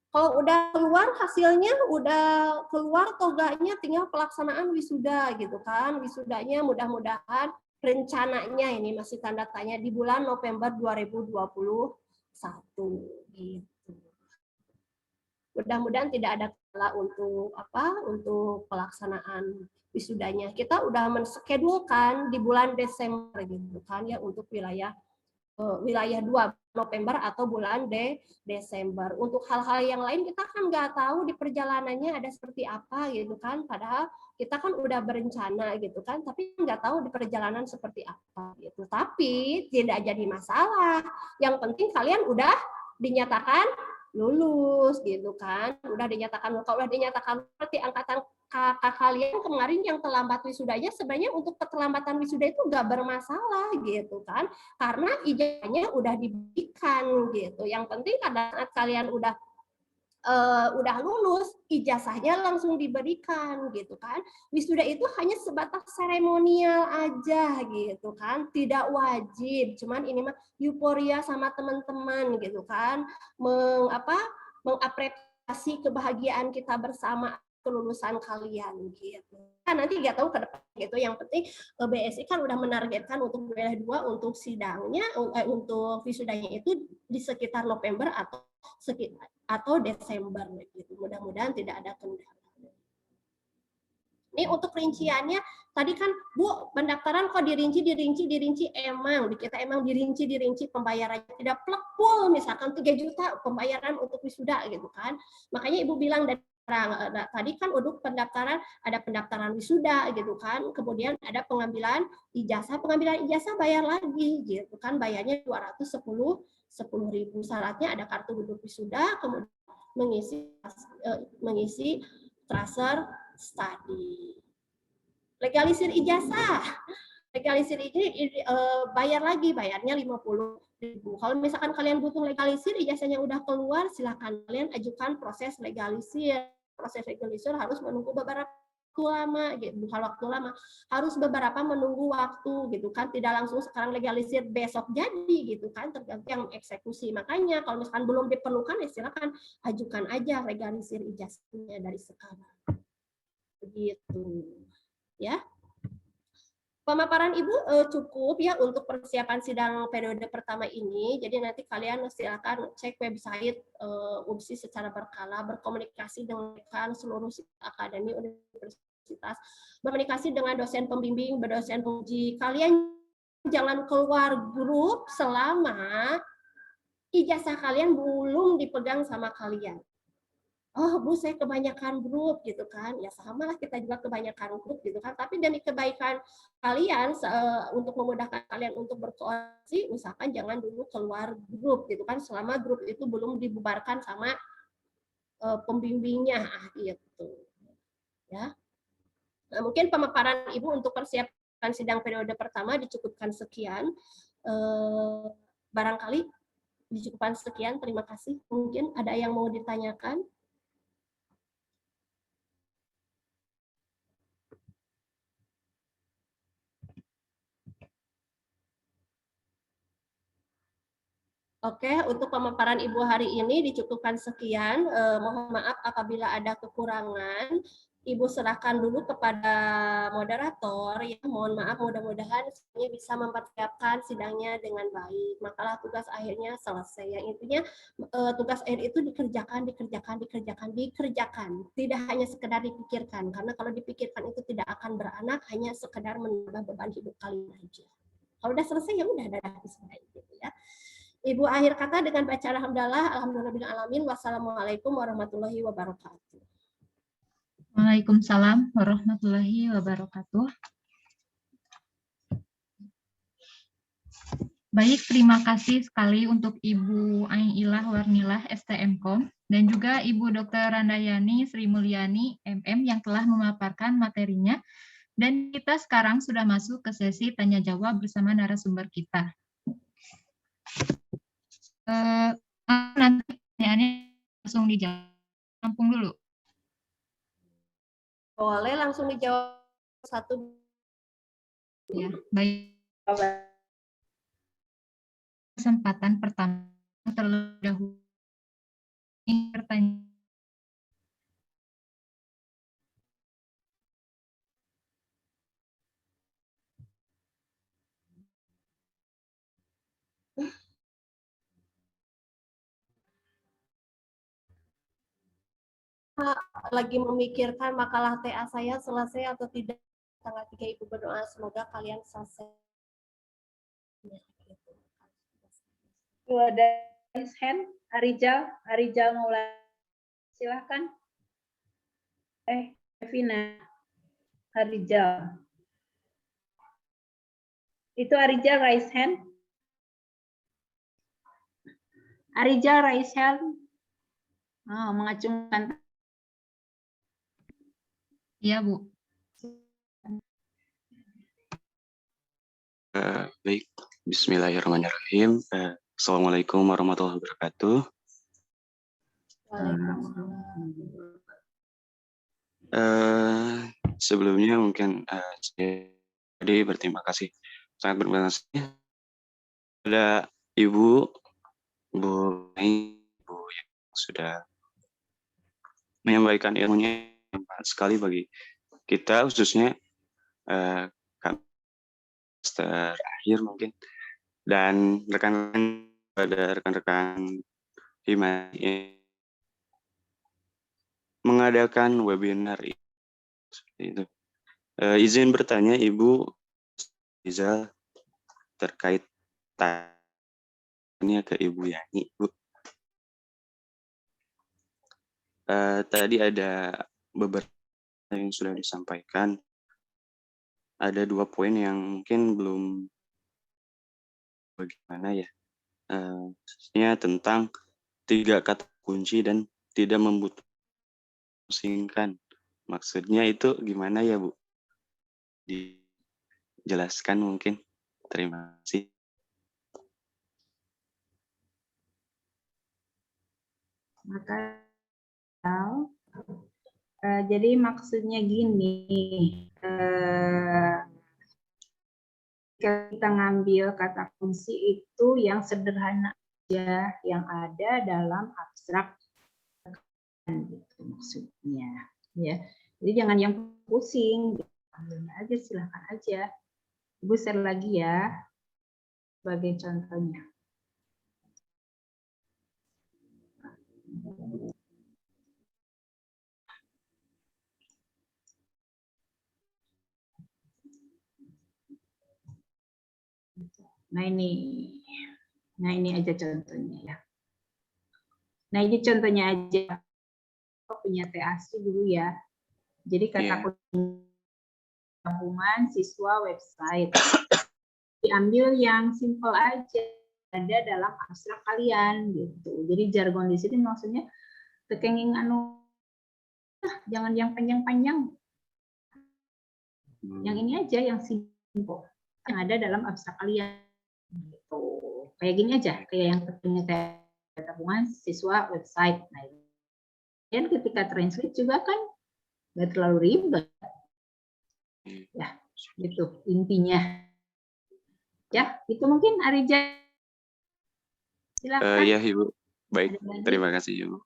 kalau udah keluar hasilnya, udah keluar toganya, tinggal pelaksanaan wisuda gitu kan. Wisudanya mudah-mudahan rencananya ini masih tanda tanya di bulan November 2021 gitu. Mudah-mudahan tidak ada kendala untuk pelaksanaan wisudanya. Kita udah menskedulkan di bulan Desember gitu kan ya untuk wilayah 2 November atau bulan Desember. Untuk hal-hal yang lain kita kan nggak tahu di perjalanannya ada seperti apa gitu kan. Padahal kita kan udah berencana gitu kan, tapi nggak tahu di perjalanan seperti apa gitu. Tapi tidak jadi masalah. Yang penting kalian udah dinyatakan lulus gitu kan. Udah dinyatakan, kalau udah dinyatakan seperti angkatan kakak kalian kemarin yang terlambat wisudanya, sebenarnya untuk keterlambatan wisuda itu nggak bermasalah gitu kan, karena ijazahnya udah diberikan gitu. Yang penting pada saat kalian udah lulus, ijazahnya langsung diberikan gitu kan. Wisuda itu hanya sebatas seremonial aja gitu kan, tidak wajib. Cuman ini mah euforia sama teman-teman gitu kan, mengapresiasi kebahagiaan kita bersama kelulusan kalian gitu. Kan nanti nggak tahu ke depan gitu. Yang penting BSI kan udah menargetkan untuk wilayah 2 untuk sidangnya untuk wisudanya itu di sekitar November atau Desember gitu. Mudah-mudahan tidak ada kendala. Ini untuk rinciannya tadi kan Bu, pendaftaran kok dirinci emang kita emang dirinci pembayarannya tidak plek misalkan 3 juta pembayaran untuk wisuda gitu kan. Makanya Ibu bilang tadi kan untuk pendaftaran ada pendaftaran wisuda gitu kan, kemudian ada pengambilan ijazah bayar lagi gitu kan, bayarnya 210.000. Syaratnya ada kartu duduk wisuda, kemudian mengisi tracer study. Legalisir ijazah bayar lagi, bayarnya 50.000. Kalau misalkan kalian butuh legalisir, ijazahnya udah keluar, silakan kalian ajukan proses legalisir. Proses legalisir harus menunggu beberapa waktu lama, gitu. Bukan waktu lama, harus beberapa menunggu waktu, gitu kan. Tidak langsung sekarang legalisir besok jadi, gitu kan. Tergantung yang eksekusi. Makanya kalau misalkan belum diperlukan, ya silakan ajukan aja legalisir ijazahnya dari sekarang. Begitu, ya. Pemaparan Ibu cukup ya untuk persiapan sidang periode pertama ini. Jadi nanti kalian silakan cek website UPSI secara berkala, berkomunikasi dengan seluruh akademi universitas, berkomunikasi dengan dosen pembimbing, berdosen penguji. Kalian jangan keluar grup selama ijazah kalian belum dipegang sama kalian. Oh Bu, saya kebanyakan grup gitu kan, ya sama lah kita juga kebanyakan grup gitu kan, tapi demi kebaikan kalian untuk memudahkan kalian untuk berkoordinasi, usahakan jangan dulu keluar grup gitu kan, selama grup itu belum dibubarkan sama pembimbingnya gitu ya. Nah, mungkin pemaparan Ibu untuk persiapan sidang periode pertama dicukupkan sekian, barangkali dicukupkan sekian, terima kasih. Mungkin ada yang mau ditanyakan? Oke, untuk pemaparan Ibu hari ini dicukupkan sekian. Mohon maaf apabila ada kekurangan. Ibu serahkan dulu kepada moderator. Ya, mohon maaf, mudah-mudahan semuanya bisa mempersiapkan sidangnya dengan baik. Makalah tugas akhirnya selesai. Yang intinya tugas akhir itu dikerjakan. Tidak hanya sekedar dipikirkan, karena kalau dipikirkan itu tidak akan beranak, hanya sekedar menambah beban hidup kalian aja. Kalau udah selesai ya udah ada habis baik gitu ya. Ibu akhir kata dengan baca alhamdulillahirobbilalamin. Wassalamualaikum warahmatullahi wabarakatuh. Waalaikumsalam warahmatullahi wabarakatuh. Baik, terima kasih sekali untuk Ibu Aiilah Warnilah STMkom dan juga Ibu Dr. Randayani Sri Mulyani MM yang telah memaparkan materinya. Dan kita sekarang sudah masuk ke sesi tanya jawab bersama narasumber kita. Nanti pertanyaannya langsung dijawab. Lampung dulu. Boleh langsung dijawab satu. Ya, baik. Kesempatan pertama terlebih dahulu. Ini pertanyaan. Lagi memikirkan makalah TA saya selesai atau tidak. Tanggal 3 Ibu berdoa semoga kalian selesai. Itu ada hand Arijal mulai, silahkan. Evina, Arijal. Itu Arijal raise hand. Arijal raise hand. Oh, mengacungkan. Iya, Bu. Baik, bismillahirrahmanirrahim. Assalamualaikum warahmatullahi wabarakatuh. Sebelumnya mungkin saya berterima kasih, sangat berterima kasih pada Ibu yang sudah menyampaikan ilmunya yang bermanfaat sekali bagi kita, khususnya terakhir mungkin, dan rekan-rekan Himani mengadakan webinar seperti itu. Izin bertanya Ibu Rizal terkait tanya ke Ibu Yani, Bu. Tadi ada beberapa yang sudah disampaikan. Ada 2 poin yang mungkin belum bagaimana ya. Khususnya tentang 3 kata kunci dan tidak membutuhkan. Maksudnya itu gimana ya, Bu? Dijelaskan mungkin. Terima kasih. Maka jadi maksudnya gini, kita ngambil kata kunci itu yang sederhana aja, yang ada dalam abstrak, gitu maksudnya, ya. Jadi jangan yang pusing, ambil aja, silahkan aja. Ibu share lagi ya, sebagai contohnya. Nah ini aja contohnya ya. Nah ini contohnya aja. Punya TAC dulu ya. Jadi kata kunci gabungan siswa website. Diambil yang simple aja, ada dalam abstrak kalian gitu. Jadi jargon di sini maksudnya tekenging jangan yang panjang-panjang. Yang ini aja yang simple yang ada dalam abstrak kalian. Gitu. Kayak gini aja, kayak yang punya gabungan siswa website. Nah, dan ketika translate juga kan nggak terlalu ribet. Ya, gitu intinya. Ya, itu mungkin Arija. Silakan. Ya, Ibu. Baik, terima kasih Ibu.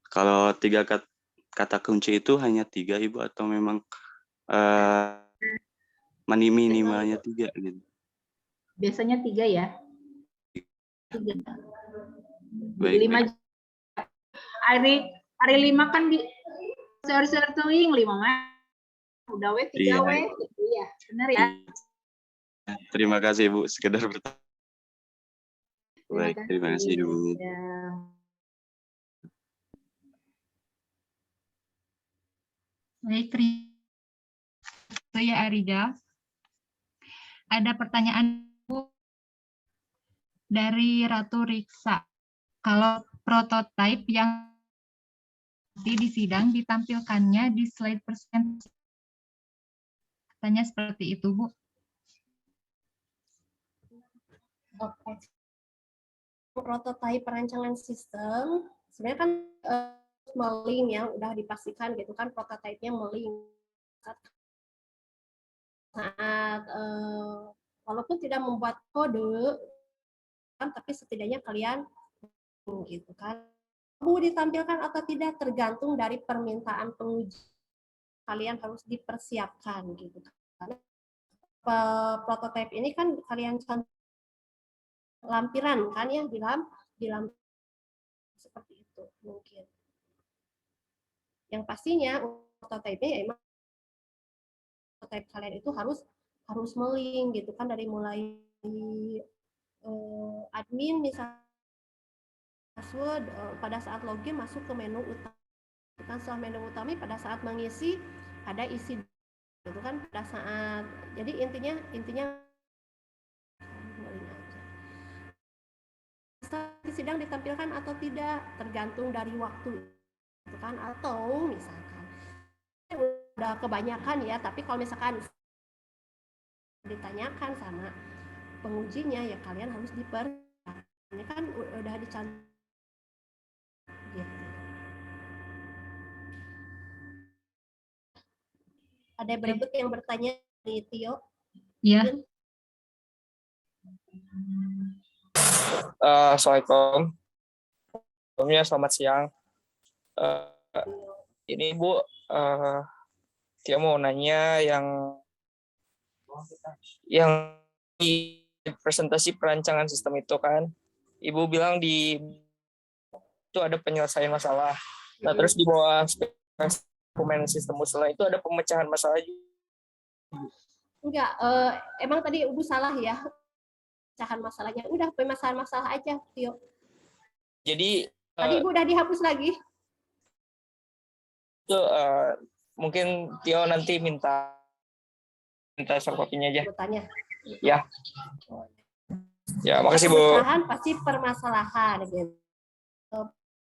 Kalau 3 kata kunci itu hanya 3 Ibu atau memang minimalnya 3 gitu? Biasanya 3 ya. 3. Baik, 5 baik. hari 5 kan di share tuing 5 mah. Udah we 3 Iya. we. Iya, benar ya. Terima kasih Ibu, sekedar bertanya. Baik, terima kasih Ibu. Ya. Baik, itu ya Arida. Ada pertanyaan Bu dari Ratu Riksa. Kalau prototipe yang nanti di sidang ditampilkannya di slide presentasi. Katanya seperti itu, Bu. Oke. Prototipe perancangan sistem sebenarnya kan meling yang udah dipastikan gitu kan, prototipenya meling saat walaupun tidak membuat kode kan, tapi setidaknya kalian gitu kan. Mau ditampilkan atau tidak tergantung dari permintaan penguji, kalian harus dipersiapkan gitu kan. Prototipe ini kan kalian lampiran kan ya, di lampiran seperti itu mungkin. Yang pastinya prototipe-nya ya emang prototipe kalian itu harus meling gitu kan, dari mulai admin misalnya password pada saat login masuk ke menu utama kan, setelah menu utama pada saat mengisi ada isi gitu kan, pada saat jadi intinya di sidang ditampilkan atau tidak tergantung dari waktu gitu kan, atau misalkan udah kebanyakan ya, tapi kalau misalkan ditanyakan sama pengujinya ya kalian harus ini kan udah dicantum gitu. Ada berikut yang bertanya di Tio. Iya. Assalamualaikum. Sebelumnya selamat siang. Ini Bu, Tio mau nanya yang di presentasi perancangan sistem itu kan, Ibu bilang itu ada penyelesaian masalah. Nah, terus di bawah dokumen sistem usulan itu ada pemecahan masalah juga. Enggak, emang tadi Ibu salah ya. Pemecahan masalahnya. Udah pemecahan masalah aja, Tio. Jadi tadi Ibu udah dihapus lagi. Itu mungkin Tio nanti minta share kopinya aja. Tanya. Ya. Ya, makasih Bu. Pemecahan pasti permasalahan gitu.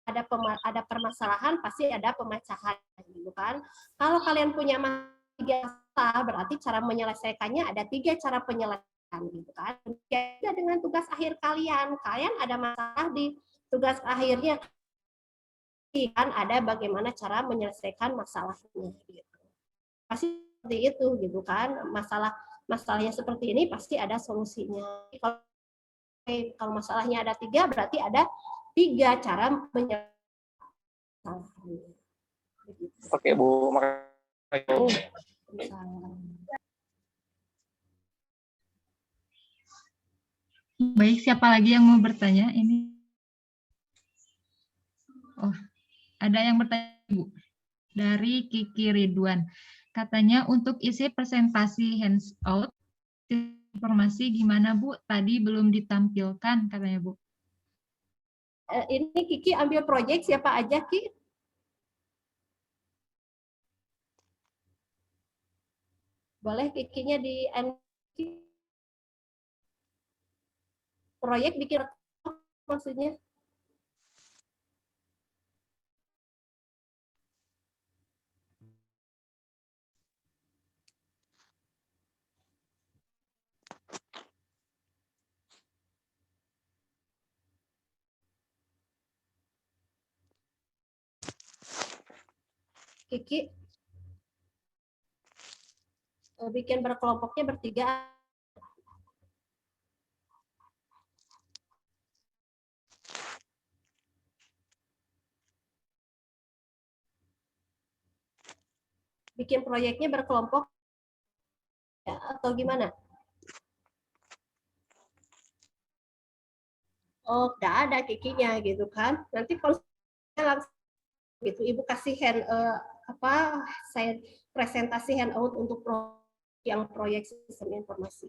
Ada permasalahan pasti ada pemecahan gitu kan. Kalau kalian punya masalah berarti cara menyelesaikannya ada 3 cara penyelesaian gitu kan. Beda dengan tugas akhir kalian ada masalah di tugas akhirnya kan, ada bagaimana cara menyelesaikan masalahnya gitu. Pasti seperti itu gitu kan, masalahnya seperti ini pasti ada solusinya. Kalau masalahnya ada 3 berarti ada 3 cara menyelesaikan. Oke Bu, makasih. Baik, siapa lagi yang mau bertanya? Ini. Oh, ada yang bertanya, Bu. Dari Kiki Ridwan. Katanya untuk isi presentasi handout, informasi gimana Bu? Tadi belum ditampilkan katanya Bu. Ini Kiki ambil proyek siapa aja Ki? Boleh Kikinya di proyek bikin maksudnya? Kiki bikin berkelompoknya bertiga. bikin proyeknya berkelompok ya, atau gimana? Oh, nggak ada kikinya gitu kan. Nanti kalau langsung gitu, Ibu kasih saya presentasi handout untuk proyek sistem informasi.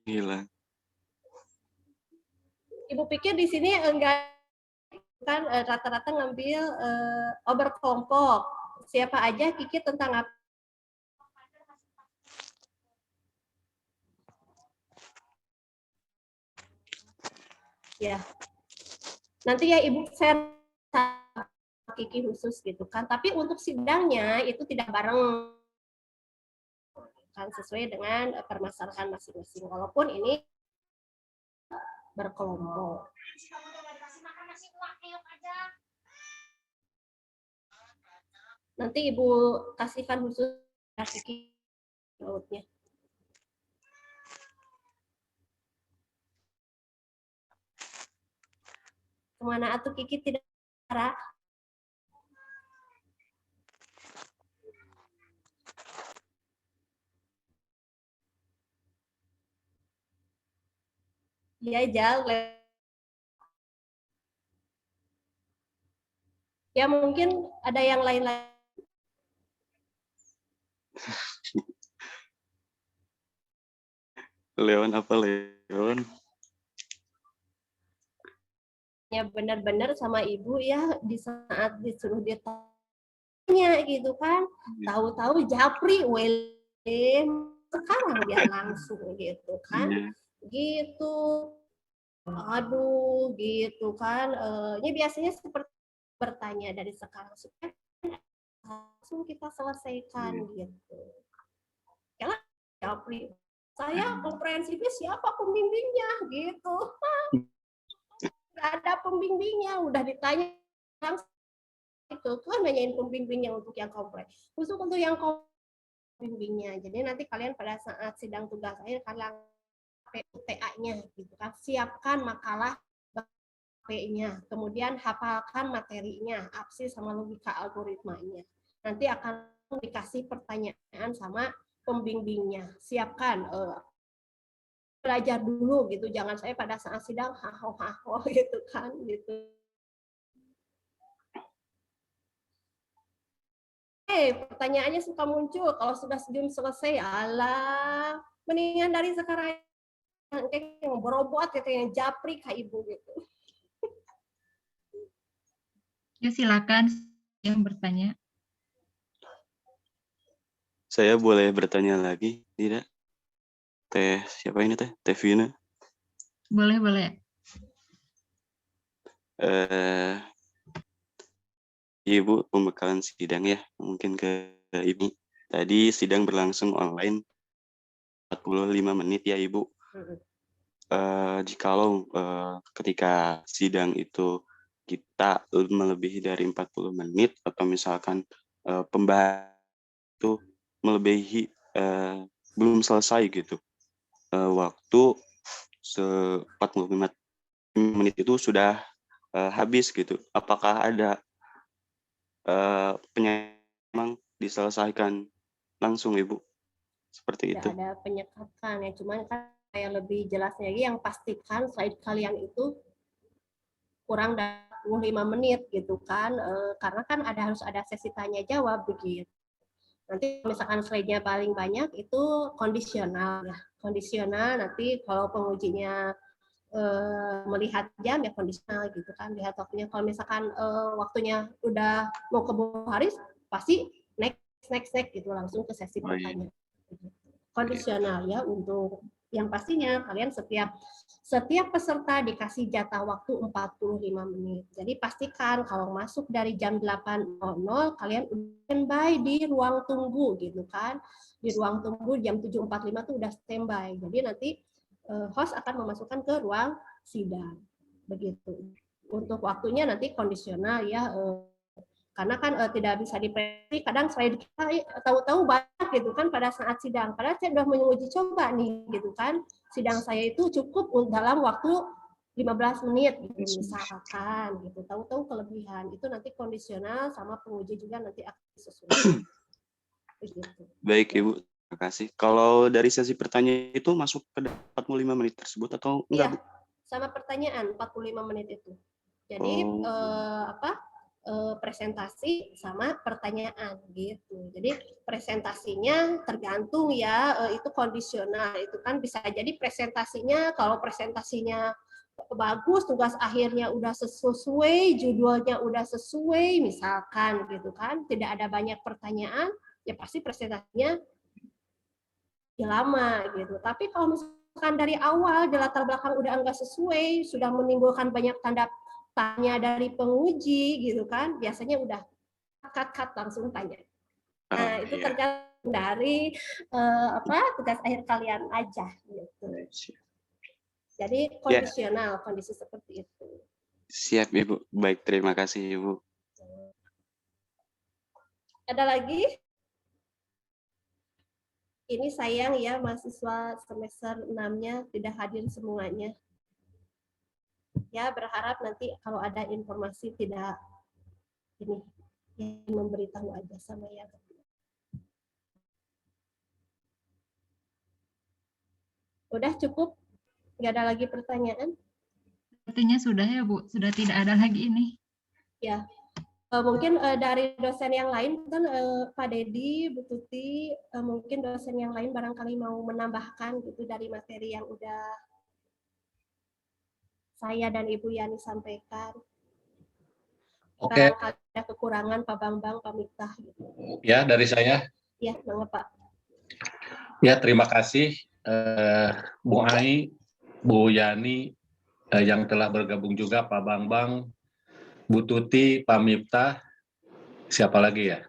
Hilang. Ibu pikir di sini enggak kan rata-rata ngambil berkelompok. Siapa aja Kiki tentang apa? Ya. Nanti ya Ibu share Kiki khusus gitu kan. Tapi untuk sidangnya itu tidak bareng kan sesuai dengan permasalahan masing-masing. Walaupun ini berkelompok. Nanti Ibu kasihkan khusus Kiki note-nya. Kemana atuh Kiki tidak cara? Ya, jauh. Ya mungkin ada yang lain-lain. Leon apa Leon? Ya benar-benar sama Ibu ya di saat disuruh ditanya gitu kan. Tahu-tahu Japri sekarang dia langsung gitu kan. Gitu. Aduh gitu kan. Ini biasanya seperti bertanya dari sekarang supaya langsung kita selesaikan gitu. Ya Japri, saya komprehensifnya siapa pembimbingnya gitu. Nggak ada pembimbingnya, udah ditanya langsung itu kan nanyain pembimbingnya untuk yang komprehensif. Khusus untuk yang pembimbingnya. Jadi nanti kalian pada saat sidang tugas akhir kalian PUTA-nya gitu kan. Siapkan makalah P-nya, kemudian hafalkan materinya, absis sama logika algoritmanya. Nanti akan dikasih pertanyaan sama pembimbingnya. Siapkan belajar dulu gitu, jangan saya pada saat sidang haho gitu kan gitu. Pertanyaannya suka muncul kalau sudah Zoom selesai, alah mendingan dari sekarang kayak berobot kayak Japri kayak Ibu gitu. Ya silakan yang bertanya. Saya boleh bertanya lagi, tidak? Teh siapa ini Teh? Teh Vina. Boleh, boleh. Ibu pembekalan sidang ya, mungkin ke Ibu. Tadi sidang berlangsung online 45 menit ya Ibu. Jikalau ketika sidang itu kita melebihi dari 40 menit atau misalkan pembahasan itu melebihi belum selesai gitu. Waktu 45 menit itu sudah habis gitu. Apakah ada memang diselesaikan langsung Ibu? Seperti itu. Tidak ada penyekatan ya, cuman kan saya lebih jelasnya lagi yang pastikan slide kalian itu kurang dari 25 menit gitu kan, karena kan harus ada sesi tanya jawab begitu. Nanti misalkan slide-nya paling banyak itu kondisional ya, kondisional nanti kalau pengujinya melihat jam ya kondisional gitu kan, lihat waktunya. Kalau misalkan waktunya udah mau ke Haris pasti next gitu langsung ke sesi pertanyaan. Kondisional ya, untuk yang pastinya kalian setiap peserta dikasih jatah waktu 45 menit. Jadi pastikan kalau masuk dari jam 8.00 kalian standby di ruang tunggu gitu kan. Di ruang tunggu jam 7.45 tuh udah standby. Jadi nanti host akan memasukkan ke ruang sidang. Begitu. Untuk waktunya nanti kondisional ya, karena kan tidak bisa diprediksi, kadang slide kita tahu-tahu banyak gitu kan pada saat sidang. Padahal saya sudah menguji coba nih gitu kan, sidang saya itu cukup dalam waktu 15 menit gitu misalkan gitu. Tahu-tahu kelebihan itu nanti kondisional sama penguji juga nanti akan disesuaikan. Begitu. Baik Ibu, terima kasih. Kalau dari sesi pertanyaan itu masuk ke 45 menit tersebut atau enggak, Iya, Bu? sama pertanyaan 45 menit itu. Jadi presentasi sama pertanyaan gitu. Jadi presentasinya tergantung ya, itu kondisional. Itu kan bisa jadi presentasinya, kalau presentasinya bagus, tugas akhirnya udah sesuai, judulnya udah sesuai, misalkan gitu kan, tidak ada banyak pertanyaan, ya pasti presentasinya ya lama gitu. Tapi kalau misalkan dari awal di latar belakang udah enggak sesuai, sudah menimbulkan banyak tanda tanya dari penguji gitu kan, biasanya udah cut langsung tanya. Nah, itu tergantung dari tugas akhir kalian aja gitu. Jadi kondisional, kondisi seperti itu. Siap Ibu. Baik, terima kasih Ibu. Ada lagi? Ini sayang ya mahasiswa semester 6-nya tidak hadir semuanya. Ya, berharap nanti kalau ada informasi tidak ini yang memberitahu aja sama yang udah cukup, nggak ada lagi pertanyaan. Artinya sudah ya Bu, sudah tidak ada lagi ini. Ya, mungkin dari dosen yang lain kan Pak Dedi, Bu Tuti, mungkin dosen yang lain barangkali mau menambahkan gitu dari materi yang udah saya dan Ibu Yani sampaikan. Oke. Barangkali ada kekurangan Pak Bambang, Pak Miftah. Gitu. Ya, dari saya. Ya, mangga Pak. Ya, terima kasih Bu Ai, Bu Yani, yang telah bergabung juga, Pak Bambang, Bu Tuti, Pak Miftah, siapa lagi ya?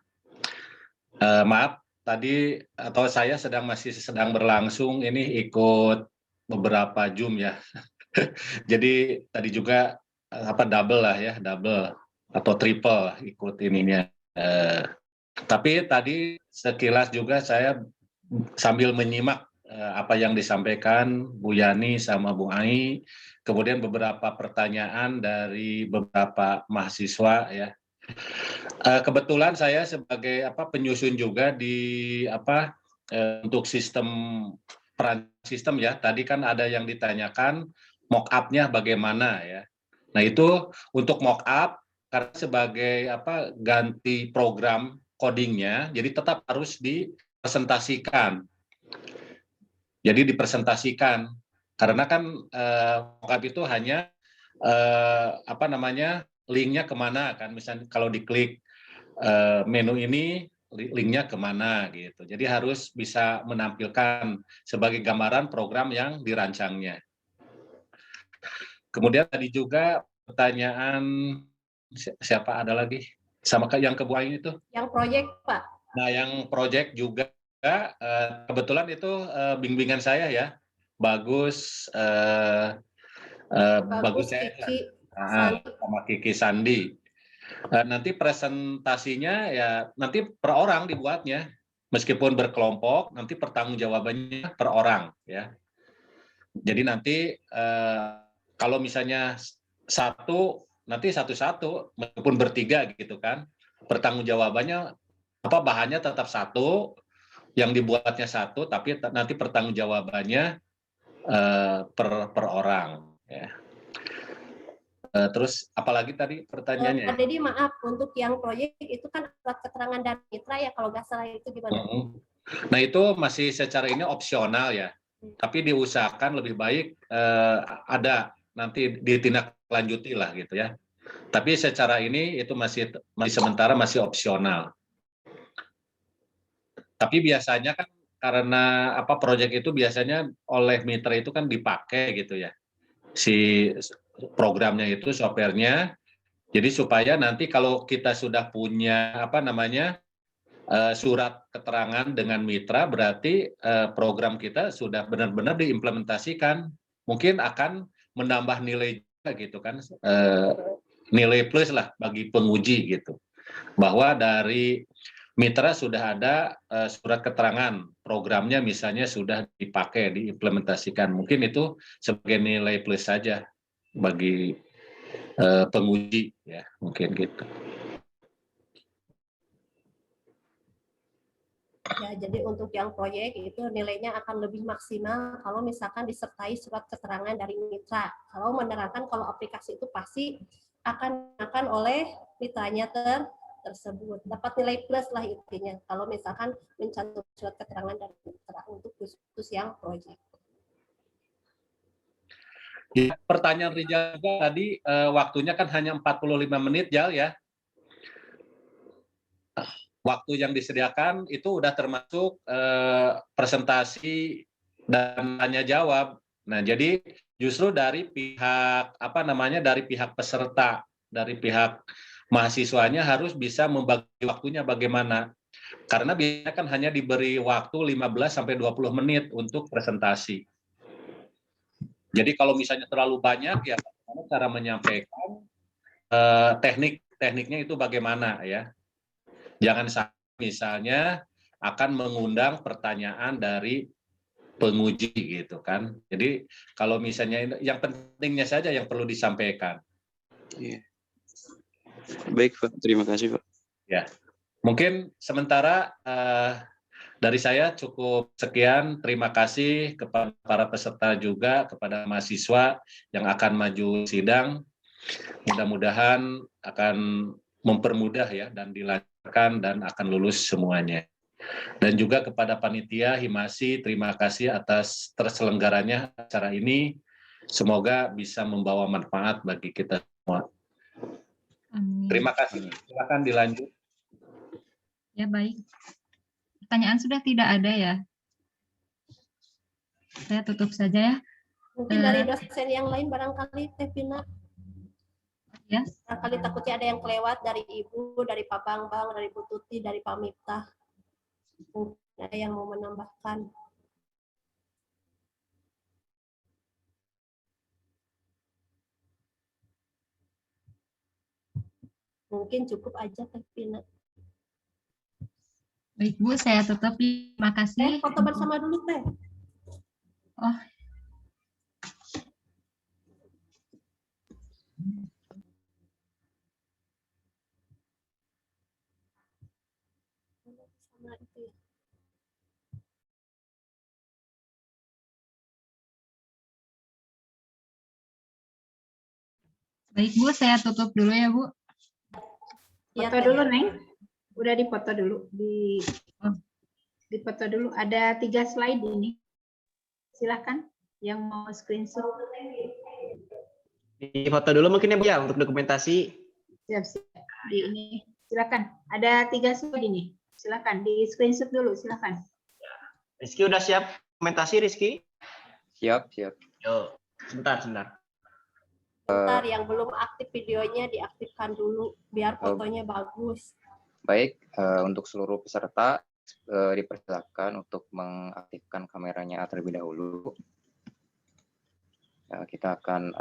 Maaf, tadi atau saya masih sedang berlangsung ini ikut beberapa Zoom ya. Jadi tadi juga double lah ya, double atau triple ikut ininya. Tapi tadi sekilas juga saya sambil menyimak apa yang disampaikan Bu Yani sama Bu Ai, kemudian beberapa pertanyaan dari beberapa mahasiswa ya. Kebetulan saya sebagai penyusun juga di untuk peran sistem ya. Tadi kan ada yang ditanyakan mock up-nya bagaimana ya. Nah, itu untuk mock up karena sebagai ganti program codingnya, jadi tetap harus dipresentasikan. Jadi dipresentasikan karena kan mock up itu hanya linknya kemana kan, misalnya kalau diklik menu ini linknya kemana gitu. Jadi harus bisa menampilkan sebagai gambaran program yang dirancangnya. Kemudian tadi juga pertanyaan siapa ada lagi sama yang ke Bu Ain itu? Yang proyek Pak. Nah, yang proyek juga kebetulan itu bimbingan saya ya, bagus Kiki, sama Kiki Sandi. Nanti presentasinya ya nanti per orang dibuatnya, meskipun berkelompok nanti pertanggungjawabannya per orang ya. Jadi nanti kalau misalnya satu nanti satu-satu meskipun bertiga gitu kan, pertanggungjawabannya bahannya tetap satu, yang dibuatnya satu, tapi nanti pertanggungjawabannya per orang ya. Terus apalagi tadi pertanyaannya? Pak Dedi maaf, untuk yang proyek itu kan surat keterangan dari mitra ya, kalau nggak salah itu gimana? Nah itu masih secara ini opsional ya, tapi diusahakan lebih baik ada nanti ditindaklanjuti lah gitu ya. Tapi secara ini itu masih sementara masih opsional. Tapi biasanya kan karena proyek itu biasanya oleh mitra itu kan dipakai gitu ya, si programnya itu softwarenya. Jadi supaya nanti kalau kita sudah punya surat keterangan dengan mitra, berarti program kita sudah benar-benar diimplementasikan. Mungkin akan menambah nilai juga gitu kan, nilai plus lah bagi penguji gitu. Bahwa dari mitra sudah ada surat keterangan programnya misalnya sudah dipakai, diimplementasikan. Mungkin itu sebagai nilai plus saja. bagi penguji ya, mungkin gitu. Ya, jadi untuk yang proyek itu nilainya akan lebih maksimal kalau misalkan disertai surat keterangan dari mitra. Kalau menerangkan kalau aplikasi itu pasti akan oleh mitranya tersebut. Dapat nilai plus lah intinya kalau misalkan mencantumkan surat keterangan dari mitra untuk khusus yang proyek. Ya, pertanyaan Rijal juga tadi waktunya kan hanya 45 menit Jal ya. Waktu yang disediakan itu udah termasuk presentasi dan tanya jawab. Nah, jadi justru dari pihak dari pihak peserta, dari pihak mahasiswanya harus bisa membagi waktunya bagaimana. Karena biasanya kan hanya diberi waktu 15 sampai 20 menit untuk presentasi. Jadi kalau misalnya terlalu banyak ya bagaimana cara menyampaikan tekniknya itu bagaimana ya. Jangan sampai misalnya akan mengundang pertanyaan dari penguji gitu kan. Jadi kalau misalnya yang pentingnya saja yang perlu disampaikan. Iya. Baik Pak, terima kasih Pak. Ya, mungkin sementara dari saya cukup sekian. Terima kasih kepada para peserta juga, kepada mahasiswa yang akan maju sidang. Mudah-mudahan akan mempermudah ya dan dilancarkan dan akan lulus semuanya. Dan juga kepada panitia Himasi, terima kasih atas terselenggaranya acara ini. Semoga bisa membawa manfaat bagi kita semua. Amin. Terima kasih. Silakan dilanjut. Ya, baik. Pertanyaan sudah tidak ada ya? Saya tutup saja ya. Mungkin dari dosen yang lain barangkali Teh Vina. Ya. Barangkali takutnya ada yang kelewat dari Ibu, dari Pak Bambang, dari Bu Tuti, dari Pak Miftah. Mungkin ada yang mau menambahkan. Mungkin cukup aja Teh Vina. Baik Bu, saya tutup. Terima kasih. Foto bersama dulu Teh. Oh. Baik Bu, saya tutup dulu ya Bu. Foto dulu Neng. Udah dipoto dulu. Dipoto dulu. Ada 3 slide ini. Silahkan yang mau screenshot. Di foto dulu mungkin ya Bu ya untuk dokumentasi. Siap. Di ini. Silakan. Ada 3 slide ini. Silakan di screenshot dulu. Silakan. Rizky udah siap dokumentasi Rizky? Siap. Yo, sebentar. Bentar, yang belum aktif videonya diaktifkan dulu biar fotonya bagus. Baik, untuk seluruh peserta dipersilakan untuk mengaktifkan kameranya terlebih dahulu. Ya, kita akan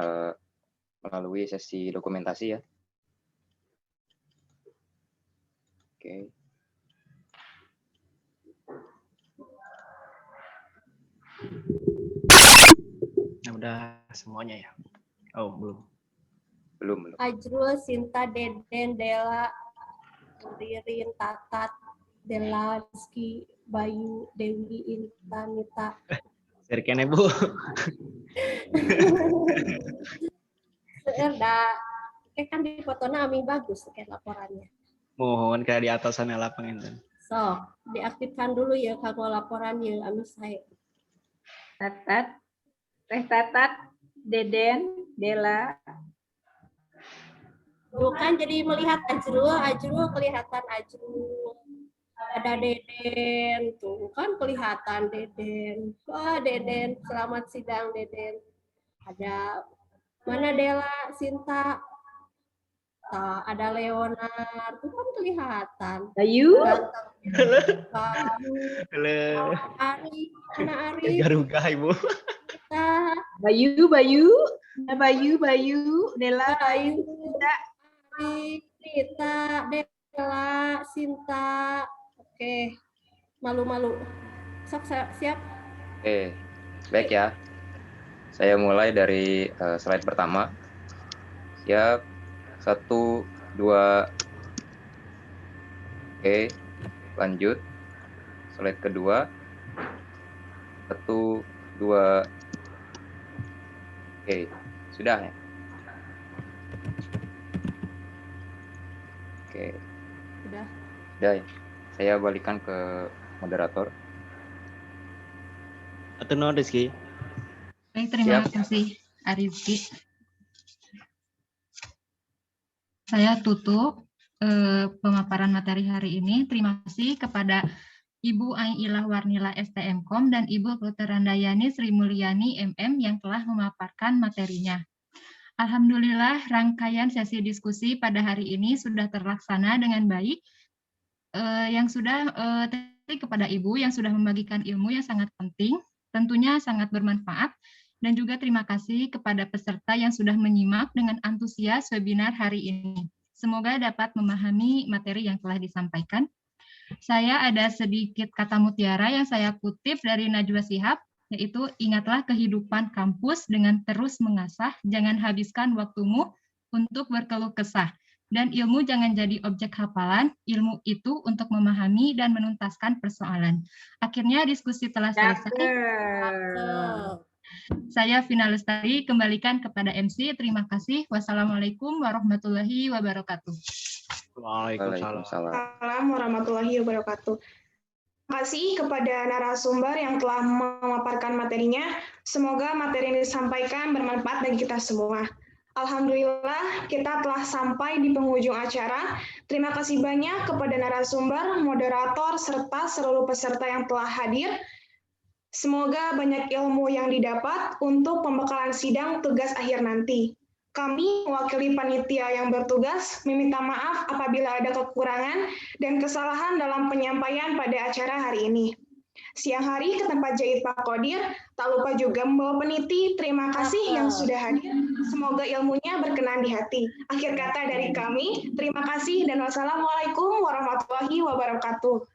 melalui sesi dokumentasi ya. Oke. Nah, udah semuanya ya. Oh, belum. Ajrul, Sinta, Deden, Dela, Ririn, Tatat, Dela, Rizky, Bayu, Dewi, Intan, Nita. Serikane Bu. Kayak kan di fotonya Ami bagus kayak laporannya. Mohon kayak di atas sana lapang itu. So, diaktifkan dulu ya kalau laporannya Ami saya. Tatat, Teh Tatat, Deden, Dela. Bukan jadi melihat Ajrul kelihatan Ajrul. Ada Deden, tuh kan kelihatan Deden. Wah Deden, selamat sidang Deden. Ada mana Dela, Sinta, ada Leonard, tuh kan kelihatan. Bayu, halo. Ari, mana Ari? Garuga Ibu. Bayu, Dela, Bayu, Sinta, Rita, Dela, Sinta. Oke, malu-malu. Sok siap? Oke, baik ya. Saya mulai dari slide pertama. Siap. 1, 2. Oke, lanjut. Slide kedua. 1, 2. Oke, sudah ya. Oke. Sudah. Sudah ya. Saya balikan ke moderator. Atau no, Rizky? Baik, terima Siap. kasih, Arizki. Saya tutup pemaparan materi hari ini. Terima kasih kepada Ibu Aiilah Warnila STMkom dan Ibu Dr. Randayani Sri Mulyani MM yang telah memaparkan materinya. Alhamdulillah, rangkaian sesi diskusi pada hari ini sudah terlaksana dengan baik. Yang sudah kepada Ibu yang sudah membagikan ilmu yang sangat penting, tentunya sangat bermanfaat, dan juga terima kasih kepada peserta yang sudah menyimak dengan antusias webinar hari ini. Semoga dapat memahami materi yang telah disampaikan. Saya ada sedikit kata mutiara yang saya kutip dari Najwa Shihab, yaitu ingatlah kehidupan kampus dengan terus mengasah, jangan habiskan waktumu untuk berkeluh kesah. Dan ilmu jangan jadi objek hafalan, ilmu itu untuk memahami dan menuntaskan persoalan. Akhirnya diskusi telah selesai. Saya Vina Lestari, kembalikan kepada MC. Terima kasih. Wassalamualaikum warahmatullahi wabarakatuh. Waalaikumsalam warahmatullahi wabarakatuh. Terima kasih kepada narasumber yang telah memaparkan materinya. Semoga materi yang disampaikan bermanfaat bagi kita semua. Alhamdulillah, kita telah sampai di penghujung acara. Terima kasih banyak kepada narasumber, moderator, serta seluruh peserta yang telah hadir. Semoga banyak ilmu yang didapat untuk pembekalan sidang tugas akhir nanti. Kami, mewakili panitia yang bertugas, meminta maaf apabila ada kekurangan dan kesalahan dalam penyampaian pada acara hari ini. Siang hari ke tempat jahit Pak Kodir, tak lupa juga membawa peniti. Terima kasih yang sudah hadir. Semoga ilmunya berkenan di hati. Akhir kata dari kami, terima kasih dan wassalamualaikum warahmatullahi wabarakatuh.